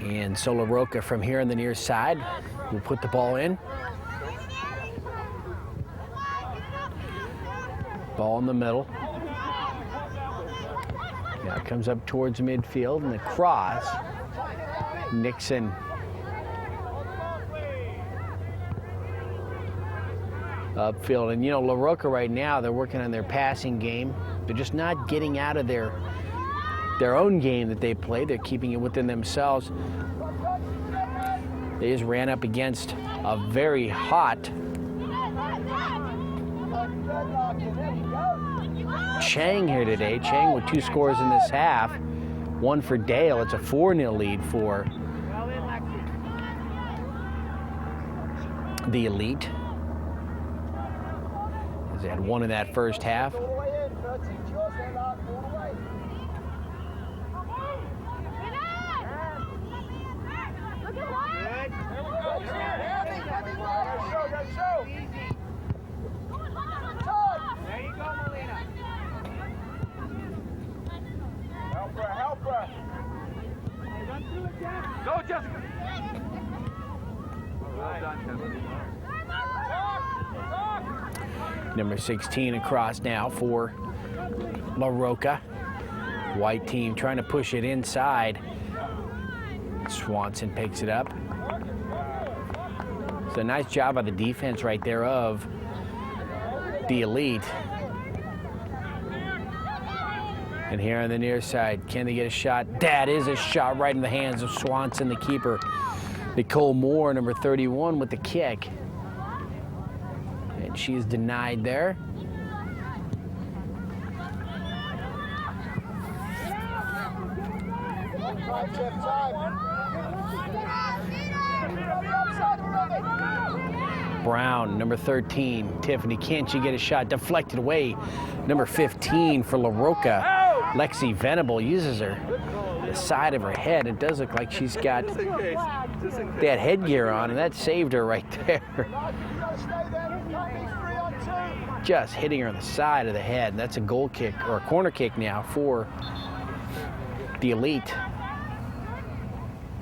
And so La Roca from here on the near side will put the ball in. Ball in the middle. Now it comes up towards midfield, and the cross. Nixon. Upfield. And you know, La Roca right now, they're working on their passing game. They're just not getting out of their own game that they play. They're keeping it within themselves. They just ran up against a very hot Chang here today. Chang with 2 scores in this half. 1 for Dale. It's a 4-0 lead for the Elite. They had 1 in that first half. Help her. Go, Jessica. Well done. Number 16 across now for La Roca. White team trying to push it inside. Swanson picks it up. So a nice job by the defense right there of the Elite. And here on the near side, can they get a shot? That is a shot right in the hands of Swanson, the keeper. Nicole Moore, number 31, with the kick. And she is denied there. Brown, number 13. Tiffany, can she get a shot? Deflected away. Number 15 for La Roca. Lexi Venable uses the side of her head. It does look like she's got that headgear on, and that saved her right there. Just hitting her on the side of the head. And that's a goal kick, or a corner kick now for the Elite.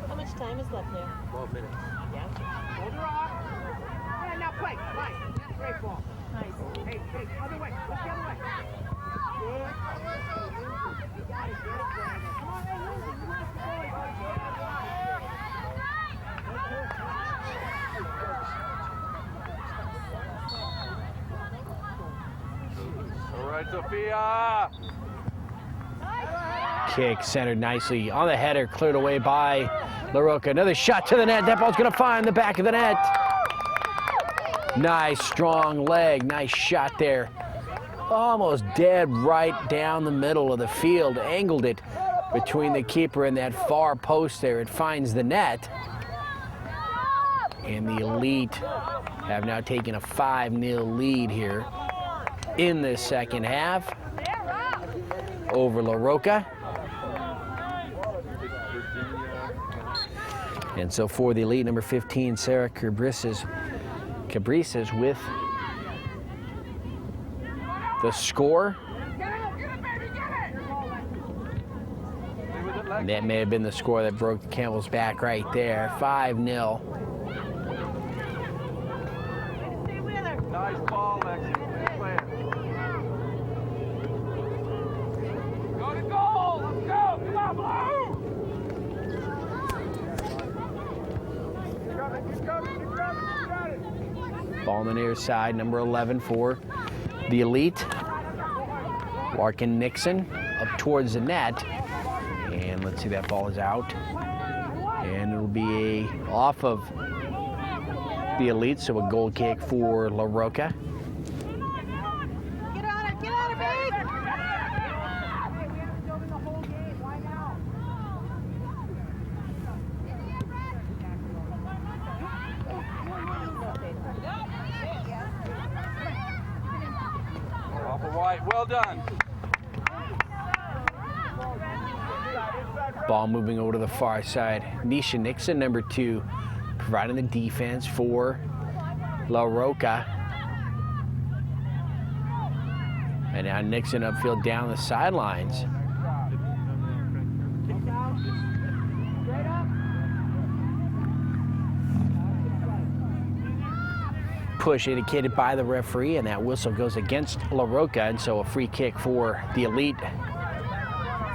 How much time is left there? 12 minutes. Yeah. Hold her off. Yeah, now play. Great ball. Nice. Hey, other way. Look the other way. Good. You got it. Come on, hey, Lindsay. You want the All right, Sophia. Kick centered nicely on the header, cleared away by La Roca. Another shot to the net. That ball's going to find the back of the net. Nice strong leg. Nice shot there. Almost dead right down the middle of the field. Angled it between the keeper and that far post there. It finds the net. And the Elite have now taken a 5-0 lead here in this second half over La Roca. And so for the Elite, number 15, Sarah Cabrices with the score. And that may have been the score that broke the camel's back right there. 5-0. Nice ball, Lexi. Good play. Go to goal. Let's go. Come on, Blue. Ball on the near side, number 11 for the Elite. Larkin Nixon up towards the net. And let's see, that ball is out. And it'll be off of the Elite, so a goal kick for La Roca. Get on it, babe! Off of White. Well done. Ball moving over to the far side. Nisha Nixon, number 2, providing the defense for La Roca. And now Nixon upfield down the sidelines. Push indicated by the referee, and that whistle goes against La Roca, and so a free kick for the Elite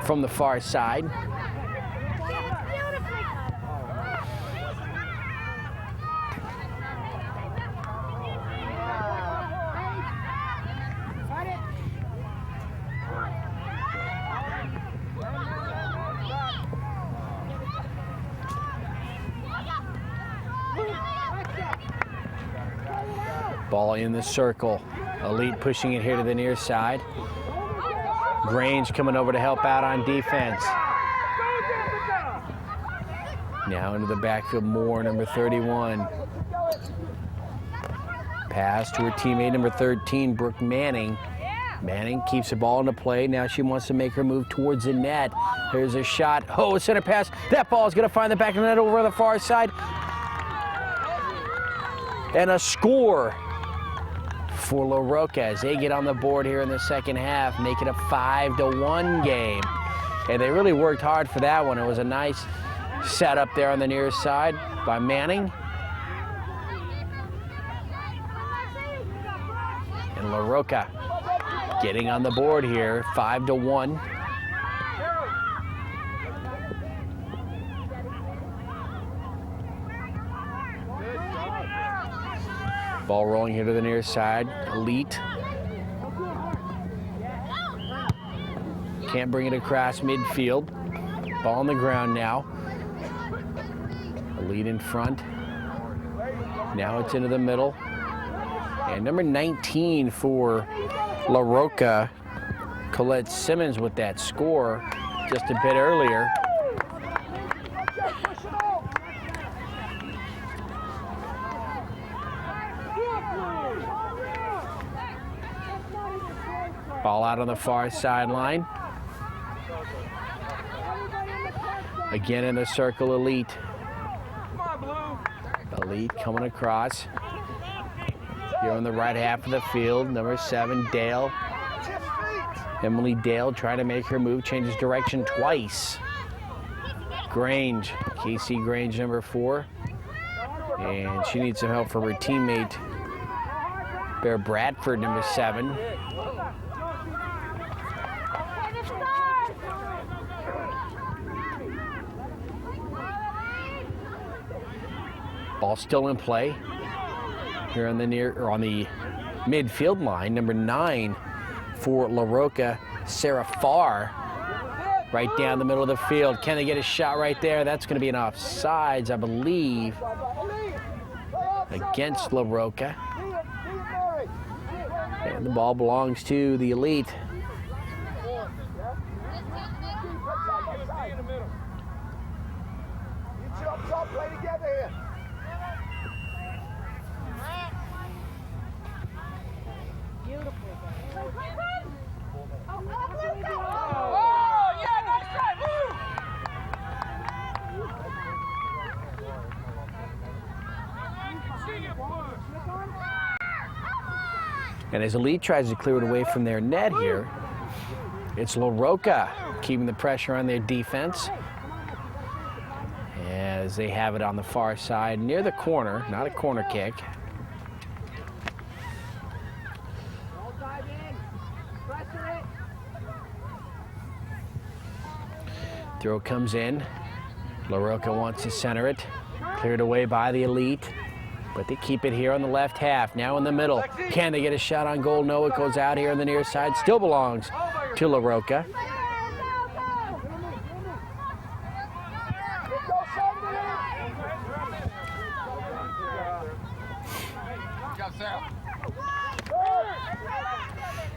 from the far side. Ball in the circle. Elite pushing it here to the near side. Grange coming over to help out on defense. Now into the backfield, Moore, number 31. Pass to her teammate, number 13, Brooke Manning. Manning keeps the ball into play. Now she wants to make her move towards the net. Here's a shot. Oh, a center pass. That ball is going to find the back of the net over on the far side. And a score for La Roca as they get on the board here in the second half, make it a 5-1 game. And they really worked hard for that one. It was a nice setup there on the near side by Manning. And La Roca getting on the board here, 5-1. Ball rolling here to the near side. Elite. Can't bring it across midfield. Ball on the ground now. Elite in front. Now it's into the middle. And number 19 for La Roca, Colette Simmons with that score just a bit earlier. Ball out on the far sideline. Again in the circle, Elite. Elite coming across. Here on the right half of the field, number 7, Dale. Emily Dale trying to make her move, changes direction twice. Grange, Casey Grange, number 4. And she needs some help from her teammate, Bear Bradford, number 7. Ball still in play. Here on the midfield line, number 9 for La Roca, Sarah Farr, right down the middle of the field. Can they get a shot right there? That's going to be an offsides, I believe, against La Roca. And the ball belongs to the Elite. Play together here. Oh, yeah, nice try, move! And as Elite tries to clear it away from their net here, it's La Roca keeping the pressure on their defense. As they have it on the far side near the corner, not a corner kick. Throw comes in. La Roca wants to center it. Cleared away by the Elite. But they keep it here on the left half. Now in the middle. Can they get a shot on goal? No, it goes out here on the near side. Still belongs to La Roca.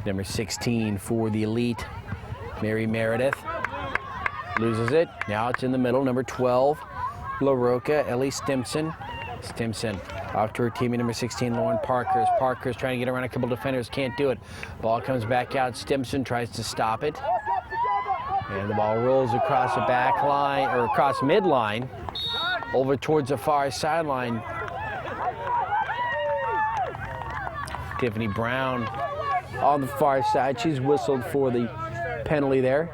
Number 16 for the Elite, Mary Meredith. Loses it. Now it's in the middle. Number 12, La Roca, Ellie Stimson. Stimson off to her teammate, number 16, Lauren Parkhurst. Parkhurst trying to get around a couple defenders, can't do it. Ball comes back out. Stimson tries to stop it. And the ball rolls across the back line, or across midline, over towards the far sideline. Tiffany Brown on the far side. She's whistled for the penalty there.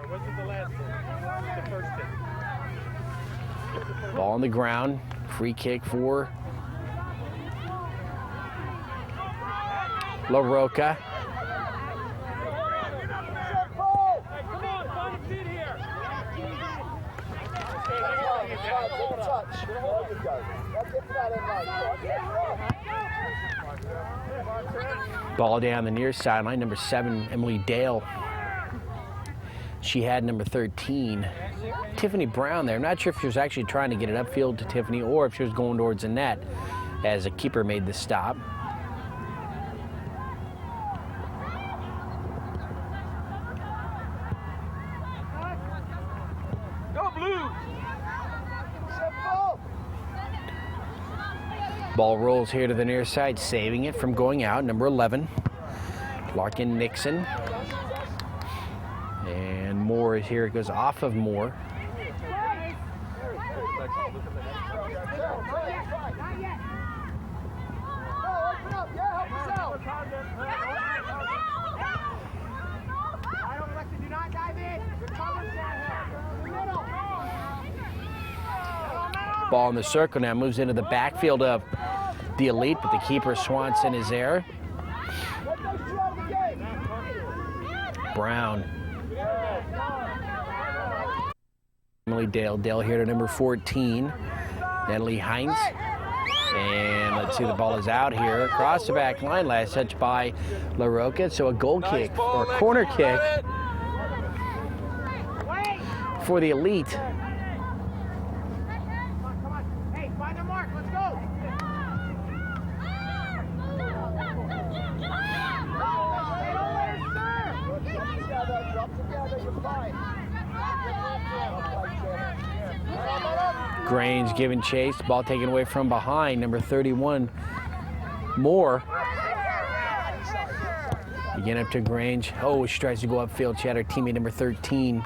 Ball on the ground. Free kick for La Roca. Ball down the near sideline, number 7, Emily Dale. She had number 13, Tiffany Brown there. I'm not sure if she was actually trying to get it upfield to Tiffany or if she was going towards the net as a keeper made the stop. Go blue! Ball rolls here to the near side, saving it from going out, number 11, Larkin Nixon. And Moore is here. It goes off of Moore. Ball in the circle now, moves into the backfield of the Elite, but the keeper Swanson is there. Brown. Emily Dale here to number 14. Natalie Heinz. And let's see, the ball is out here. Across the back line, last touch by La Roca. So a goal kick or corner kick for the Elite. Come on. Hey, find the mark. Let's go. Grange giving chase. Ball taken away from behind. Number 31, Moore. Again up to Grange. Oh, she tries to go upfield. She had her teammate number 13,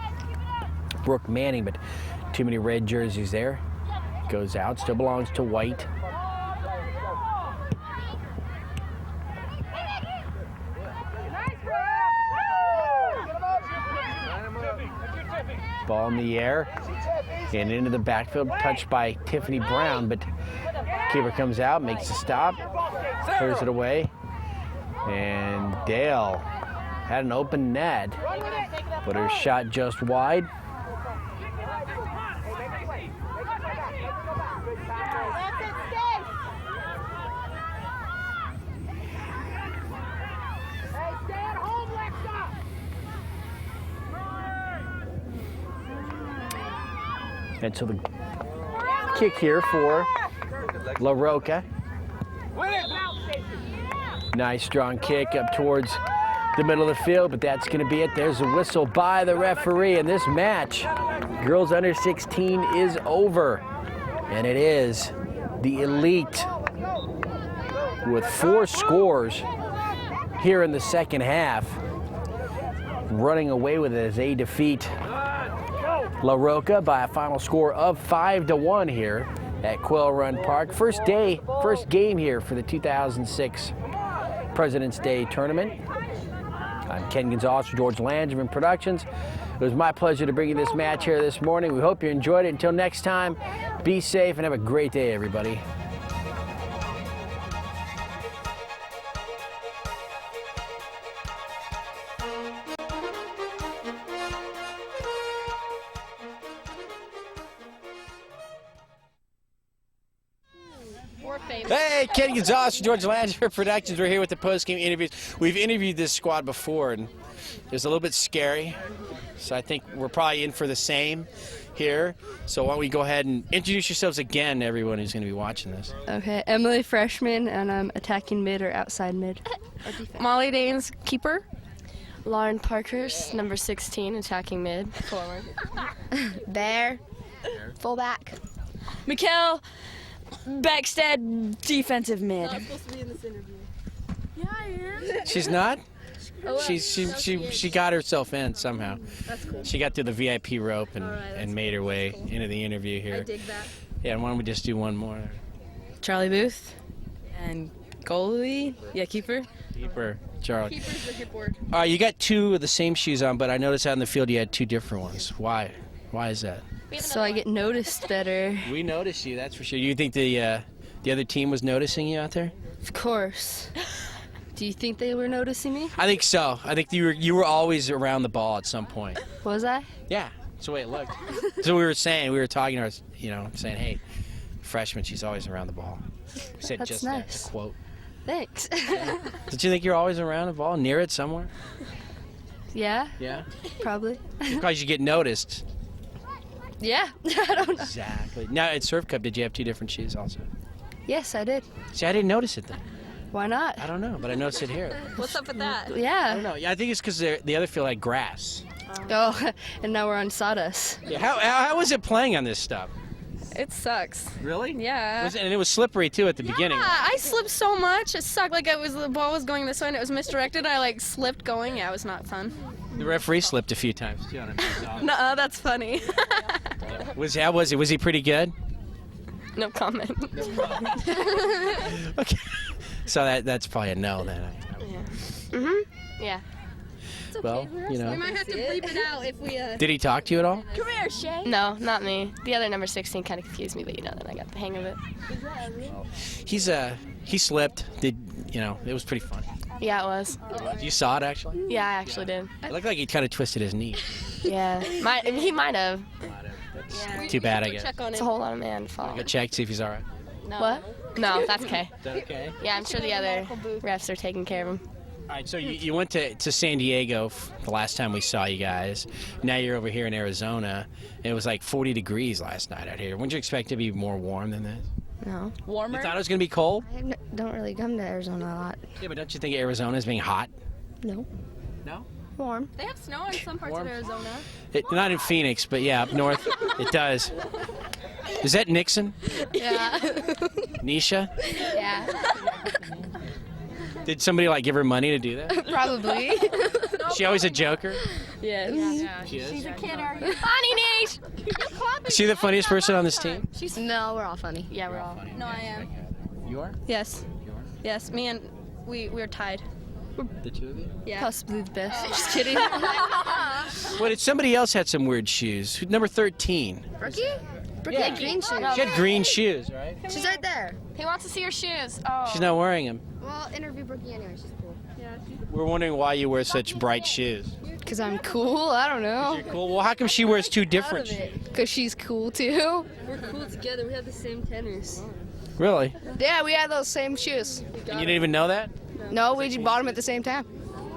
Brooke Manning, but too many red jerseys there. Goes out. Still belongs to White. Ball in the air and into the backfield, touched by Tiffany Brown, but keeper comes out, makes a stop, clears it away, and Dale had an open net, but her shot just wide. And so the kick here for La Roca. Nice strong kick up towards the middle of the field, but that's going to be it. There's a whistle by the referee, and this match, girls under 16, is over. And it is the Elite with 4 scores here in the second half, running away with it as they defeat La Roca by a final score of 5-1 here at Quail Run Park. First game here for the 2006 President's Day Tournament. I'm Ken Gonzalez for George Langerman Productions. It was my pleasure to bring you this match here this morning. We hope you enjoyed it. Until next time, be safe and have a great day, everybody. Hey, Ken Gonzalez from George Langerman Productions. We're here with the post-game interviews. We've interviewed this squad before, and it was a little bit scary. So I think we're probably in for the same here. So why don't we go ahead and introduce yourselves again to everyone who's going to be watching this. Okay, Emily freshman, and I'm attacking mid or outside mid. Molly Danes, keeper. Lauren Parkhurst, number 16, attacking mid. Forward. Bear, Fullback. Mikkel, Beckstead, defensive mid. I'm supposed to be in this interview. Yeah, I am. She's not? She got herself in somehow. That's cool. She got through the VIP rope and, Alright, that's made her way into the interview here. I dig that. Yeah, and why don't we just do one more? Charlie Booth and goalie, keeper. Keeper, Charlie. Keeper's the hip word. All right, you got 2 of the same shoes on, but I noticed out in the field you had 2 different ones. Why? Why is that? So I get noticed better. We noticed you, that's for sure. You think the other team was noticing you out there? Of course. Do you think they were noticing me? I think so. I think you were always around the ball at some point. Was I? Yeah, that's the way it looked. So we were talking to her, saying, hey, freshman, she's always around the ball. We said That's just nice. that, to quote. Thanks. Did you think you're always around the ball, near it somewhere? Yeah, Yeah? probably. Because you get noticed. Yeah, I don't know. Exactly. Now, at Surf Cup, did you have 2 different shoes also? Yes, I did. See, I didn't notice it then. Why not? I don't know, but I noticed it here. What's up with that? I don't Yeah. know. Yeah, I think it's because the other field had grass. Oh, and now we're on sawdust. Yeah. How was it playing on this stuff? It sucks. Really? Yeah. And it was slippery too at the beginning. Yeah, I slipped so much. It sucked. Like the ball was going this way and it was misdirected. I slipped going. Yeah, it was not fun. The referee slipped a few times too on a Nuh-uh, that's funny. How was it? Was he pretty good? No comment. Okay. So that's probably a no then. Yeah. Well, We might have to bleep it out if we. Did he talk to you at all? Come here, Shay. No, not me. The other number 16 kind of confused me, but then I got the hang of it. He slipped. It was pretty funny. Yeah, it was. You saw it actually? Yeah, I actually did. It looked like he kind of twisted his knee. Yeah, he might have. That's too bad, I guess. Check on It's him. a whole lot of man to follow. Go check, see if he's all right. What? No, that's okay. Is that okay? Yeah, I'm sure the other refs are taking care of him. All right, so you went to San Diego the last time we saw you guys. Now you're over here in Arizona. It was like 40 degrees last night out here. Wouldn't you expect it to be more warm than this? No. You Warmer? thought it was going to be cold? I don't really come to Arizona a lot. Yeah, but don't you think Arizona's being hot? No. No? Warm. They have snow in some parts Warm. of Arizona. Not in Phoenix, but yeah, up north it does. Is that Nixon? Yeah. Nisha? Yeah. Did somebody like give her money to do that? Probably. Is she always a joker? Yes. Yeah. She is. She's a kid, are you? Funny, Niche! Is she the funniest person on this team? No, we're all funny. Yeah, we're all. No, I am. You are? Yes. Yes, me and we're tied. The two of you? Yeah. Possibly the best. Just kidding. What, somebody else had some weird shoes. Number 13. Brookie? Brookie Yeah. had green shoes. She had green shoes, right? She's right there. He wants to see your shoes. Oh. She's not wearing them. Well, interview Brookie anyway. She's cool. We're wondering why you wear such bright shoes. Because I'm cool. I don't know. You're cool. Well, how come she wears two different shoes? Because she's cool too. We're cool together. We have the same tenors. Really? Yeah, we had those same shoes. And you didn't even know that? No, we just bought them at the same time.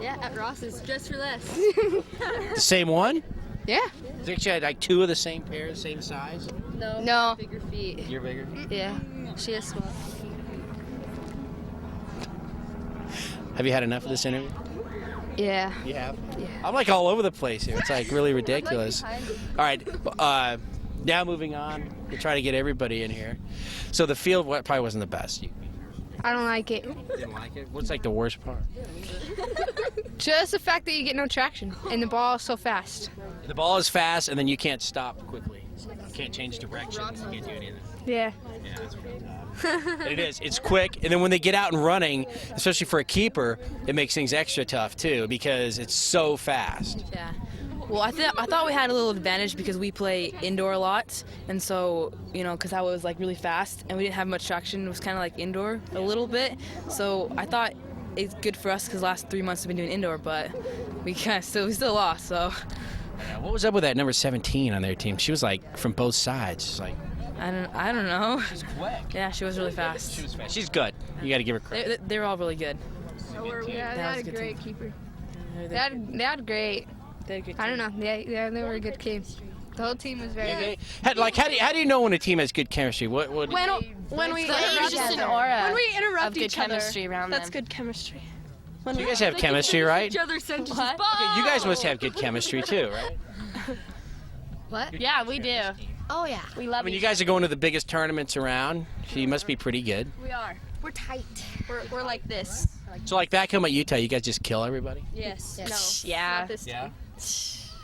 Yeah, at Ross's, just for less. The same one? Yeah. I think she had like two of the same pair, same size. No. Bigger feet. You're bigger. Yeah. She has small. Have you had enough of this interview? Yeah. You have? Yeah. I'm like all over the place here. It's like really ridiculous. All right. Now moving on. We try to get everybody in here. So the field probably wasn't the best. You I don't like it. didn't like it? What's like the worst part? Just the fact that you get no traction and the ball is so fast. The ball is fast and then you can't stop quickly. You can't change directions. You can't do anything. Yeah. Yeah, that's really tough. It is. It's quick, and then when they get out and running, especially for a keeper, it makes things extra tough too because it's so fast. Yeah. Well, I thought we had a little advantage because we play indoor a lot, and so because I was like really fast and we didn't have much traction, it was kind of like indoor a little bit. So I thought it's good for us because the last 3 months we've been doing indoor, but we still lost. So. Yeah, what was up with that number 17 on their team? She was like from both sides. She's like. I don't know. She's quick. Yeah, she was really fast. She was fast. She's good. You got to give her credit. They were all really good. Yeah, That was they a had good a great team. keeper. They had great. They had a good I don't team. know. Yeah, they were a good team. The whole team was very good. How do you know when a team has good chemistry? What When we There's just an aura when we interrupt of good each other, chemistry around that's them. good chemistry. So you guys have chemistry, right? Each other sentences. What? Okay, you guys must have good chemistry too, right? What? Yeah, we do. Oh, yeah. We I love mean, you each guys are going to the biggest tournaments around. So you must be pretty good. We are. We're tight. We're like this. So like back home at Utah, you guys just kill everybody? Yes. Yes. No. Yeah. Not this Yeah.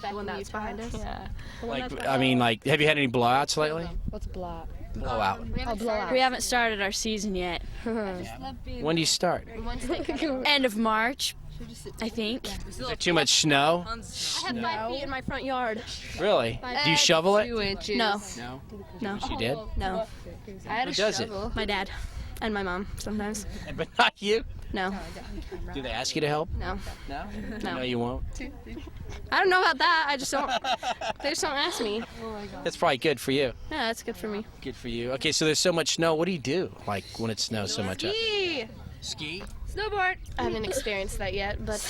The one that's behind us. Yeah. Like I mean, like have you had any blowouts lately? What's a block? Blowout. A blowout. We haven't started our season yet. When do you start? End of March, I think. Is there too much snow? I have 5 feet in my front yard. Really? Do you shovel it? 2 inches. No, No. no, She did? no. I had Who a does it? shovel. My dad and my mom sometimes. But not you. No, Do they ask you to help? no, No. No. No, you won't. I don't know about that. I just don't. They just don't ask me. That's probably good for you. Yeah, that's good for me. Good for you. Okay, so there's so much snow. What do you do? Like when it snows so much? Ski. Ski? Snowboard. I haven't experienced that yet, but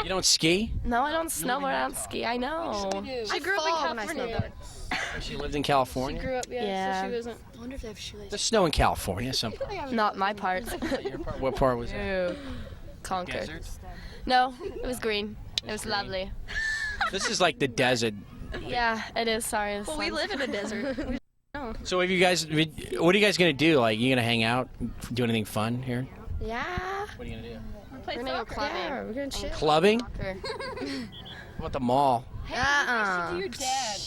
You don't ski? no, I don't snowboard. I don't ski. I know. She grew up in California. She lived in California. Grew up, Yeah. so she wasn't. There's snow in California. Some Not my part. your part. What part was it? Ew. Concord. Desert. No, it was green. It was lovely. This is like the desert. Yeah, it is. Sorry. Well, we live in a desert. So, have you guys? What are you guys gonna do? Like, you gonna hang out, do anything fun here? Yeah. What are you gonna do? Play We're gonna go soccer. clubbing. Yeah, we're gonna chill. Clubbing? Soccer. What about the mall? Your dad.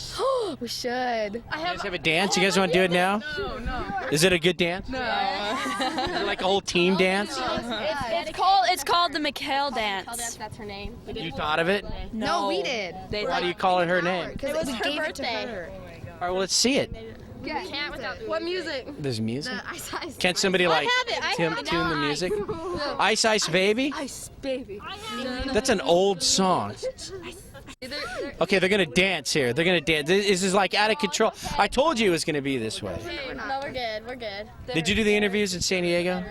We should. You guys have a dance? You guys want to do it now? No. Is it a good dance? No. Is it like a whole team dance? It's called the McHale dance. That's her name. You thought of it? No, we did. How do you call it her name? Because we her gave it to birthday. her. All right, well, let's see it. Can't without What music? There's music. Ice Ice. Can't somebody like I have it. tune the music? Ice Ice Baby? Ice baby. That's an old song. Okay, they're gonna dance here. They're gonna dance. This is like out of control. I told you it was gonna be this way. No, we're good. We're good. Did you do the interviews in San Diego?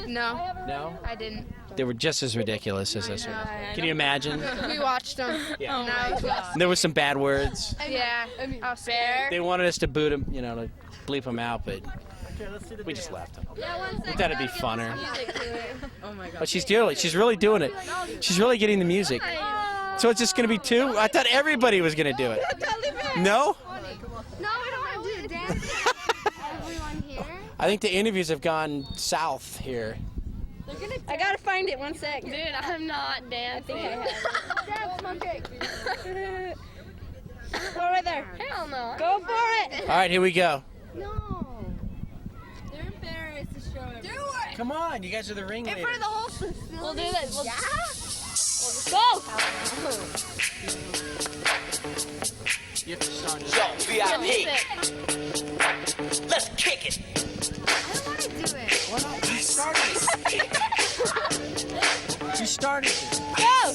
No, No. I didn't. They were just as ridiculous as this one. Can you imagine? We watched them. Yeah. Oh my God. There was some bad words. Yeah. I was fair. They wanted us to boot them, you know, to bleep them out, but we just left them. We thought it'd be funner. Oh my God. But she's really doing it. She's really getting the music. So it's just gonna be 2? I thought everybody was gonna do it. No? No, we don't want to do the dance. Everyone here. I think the interviews have gone south here. I gotta find it. 1 sec. Dude, I'm not dancing. Dance monkey. Go right there. Hell no. Go for it. All right, here we go. No. They're embarrassed to show it. Do it. Come on, you guys are the ringleaders. For the whole facility. We'll do this. We'll Go. You have to start it. Yo, VIP. Let's kick it. I don't want to do it. Why not? You started it. You started it. Go.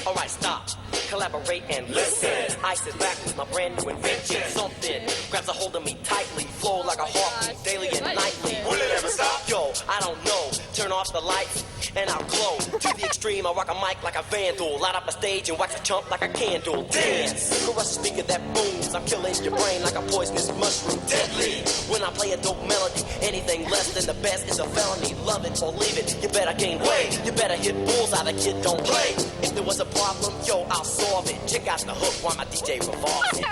Alright, stop. Collaborate and listen. Ice is back with my brand new invention. Something grabs a hold of me tightly. Flow like a heartbeat daily and nightly. Will it ever stop? Yo, I don't know. Turn off the lights and I'll glow. To the extreme, I rock a mic like a vandal. Light up a stage and wax a chump like a candle. Dance. Crush a speaker that booms. I'm killing your brain like a poisonous mushroom. Deadly. When I play a dope melody, anything less than the best is a felony. Love it or leave it. You better gain weight. You better hit bullseye. The kid don't play. If there was a problem, yo, I'll solve it. Check out the hook while my DJ revolves it.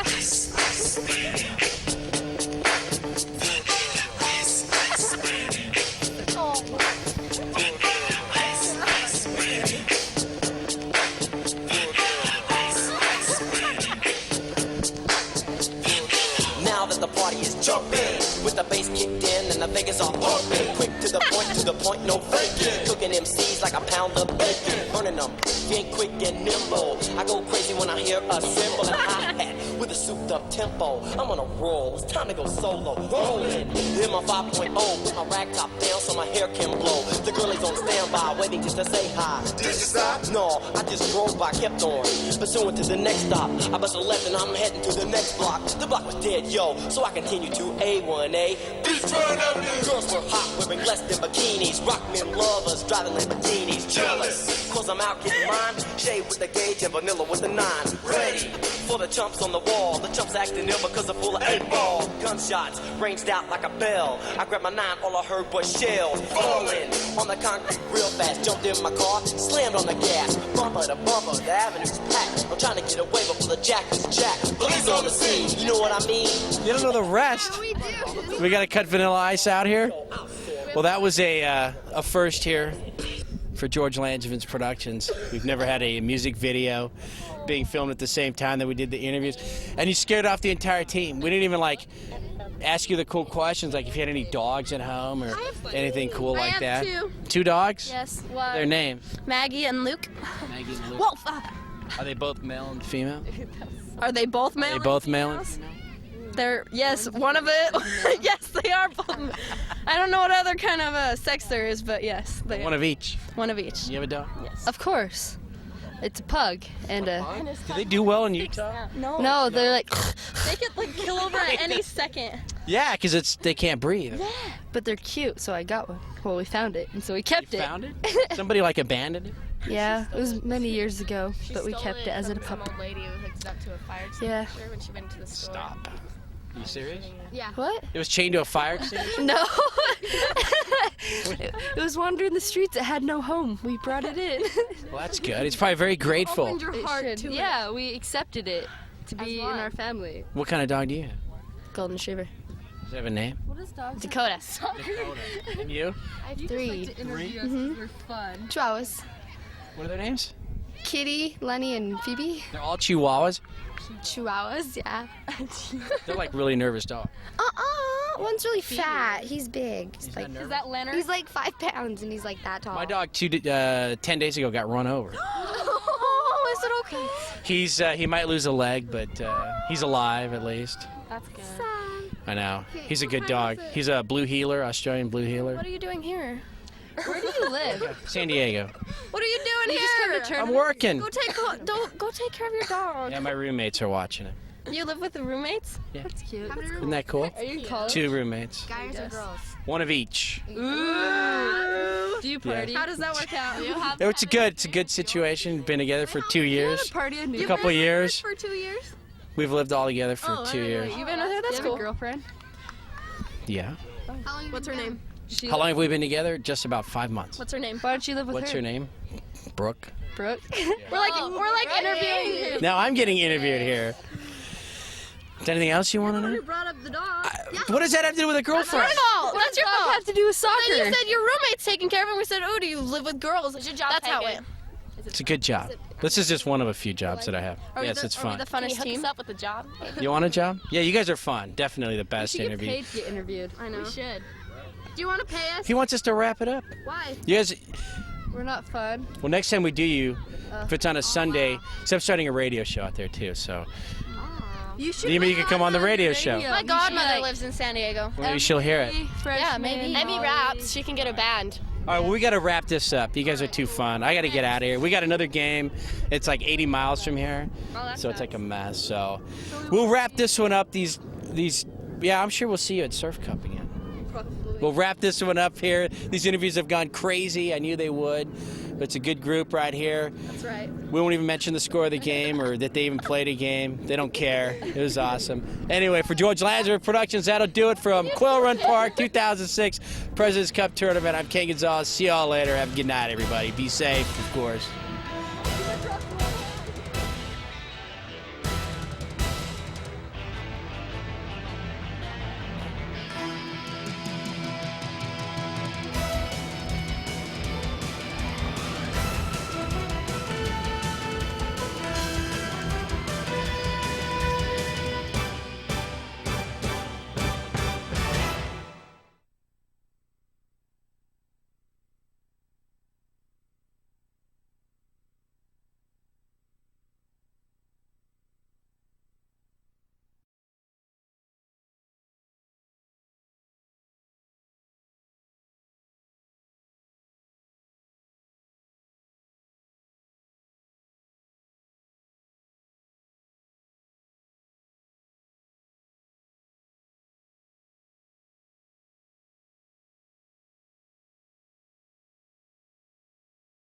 Now that the party is jumping, with the bass kicked in and the Vegas are pumping. Quick to the point, no faking. Cooking MCs like a pound of bacon. Burning them, being quick and nimble. I go crazy when I hear a cymbal and hi-hat with a souped up tempo. I'm on a roll, it's time to go solo. Rolling, hit my 5.0, put my rag top down so my hair can blow. The girl is on standby, waiting just to say hi. Did you stop? No, I just drove by, kept on. Pursuing to the next stop. I bust a left and I'm heading to the next block. The block was dead, yo, so I continue to A1A. Beachfront Avenue. Girls were hot, wearing less than bikinis. Rock men lovers, driving Lamborghinis. Jealous, cause I'm out getting mine. Shade with the gauge and vanilla with the 9. Ready for the chumps on the wall. The chumps acting ill because they're full of 8-ball. Gunshots ranged out like a bell. I grabbed my 9, all I heard was shells. Falling on the concrete real fast. Jumped in my car, slammed on the gas. Bumper to bumper, the avenue's packed. I'm trying to get away before the jack is jacked. Police on the scene, you know what I mean? You don't know the rest. We got to cut Vanilla Ice out here. Well, that was a first here for George Langevin's Productions. We've never had a music video being filmed at the same time that we did the interviews, and you scared off the entire team. We didn't even like ask you the cool questions, like if you had any dogs at home or anything cool like that. I have 2. 2 dogs? Yes. Their names? Maggie and Luke. Maggie and Luke. Whoa. Are they both male and female? Are they both male? Are they both male and females? female? They're, yes, one of it. Yes, they are both. I don't know what other kind of sex there is, but yes, they One are. of each. One of each. You have a dog? Yes. Of course. It's a pug and a. Do they do well in Utah? No, they're like. They could like kill over at any second. Yeah, because they can't breathe. Yeah, but they're cute, so I got one. Well, we found it, and so we kept You it. found it? Somebody like abandoned it? Yeah, it was many years ago, but we kept it as a Some pup. old lady who hooked it up to a fire Yeah. extinguisher when she went to the store. Stop. Are you serious? Yeah. What? It was chained to a fire extinguisher? No. It was wandering the streets. It had no home. We brought it in. Well, that's good. It's probably very grateful. Opened your heart to it. Yeah, we accepted it to be in one. our family. What kind of dog do you have? Golden Retriever. Does it have a name? Dakota. And you? I have 3. Chihuahuas. What are their names? Kitty, Lenny, and Phoebe. They're all Chihuahuas. Chihuahuas, yeah. They're like really nervous dogs. One's really fat. He's big. He's not nervous. Is that Leonard? He's like 5 pounds and he's like that tall. My dog 10 days ago got run over. Oh, is it okay? He might lose a leg, but he's alive at least. That's good. Sad. I know. He's a good dog. He's a blue heeler, Australian blue heeler. What are you doing here? Where do you live? San Diego. What are you doing You just come to here? tournament? I'm working. Go take care of your dog. Yeah, my roommates are watching it. You live with the roommates? Yeah. That's cute. Isn't that cool? Are you in college? 2 roommates. Guys or girls? One of each. Ooh. Do you party? How does that work out? It's a good situation. Been together for 2 years. Party in A couple years. For 2 years? We've lived all together for 2 years. You've been with her? Do That's you have cool. a girlfriend? Yeah. What's her name? How long have we been together? Just about 5 months. What's her name? Why don't you live with What's her? her name? Brooke. Brooke. We're like interviewing you. Now I'm getting interviewed here. Is there anything else you want to know? You brought up the dog. What does that have to do with a girlfriend? That's your fault. That's your What does fault. have to do with soccer? Then you said your roommate's taking care of him. We said, oh, do you live with girls? It's your job. That's how it went. It's a good job. This is just one of a few jobs that I have. Yes, it's Are we fun. the funnest team? Up with the job? You want a job? Yeah, you guys are fun. Definitely the best You get interview. paid to get interviewed. I know. We should. Do you want to pay us? He wants us to wrap it up. Why? You guys, We're not fun. well, next time we do you, if it's on a Sunday, so I'm starting a radio show out there too, so You should. maybe you could come on the radio show. My godmother lives in San Diego. Maybe she'll hear it. Yeah, maybe. Emmy raps. She can get a band. All right, well, we got to wrap this up. You guys are too fun. I got to get out of here. We got another game. It's like 80 miles from here, so it's like a mess. So we'll wrap this one up. These, yeah, I'm sure we'll see you at Surf Cup again. We'll wrap this one up here. These interviews have gone crazy. I knew they would. But it's a good group right here. That's right. We won't even mention the score of the game or that they even played a game. They don't care. It was awesome. Anyway, for George Lazarus Productions, that'll do it from Quill Run Park 2006 President's Cup Tournament. I'm Ken Gonzalez. See y'all later. Have a good night, everybody. Be safe, of course.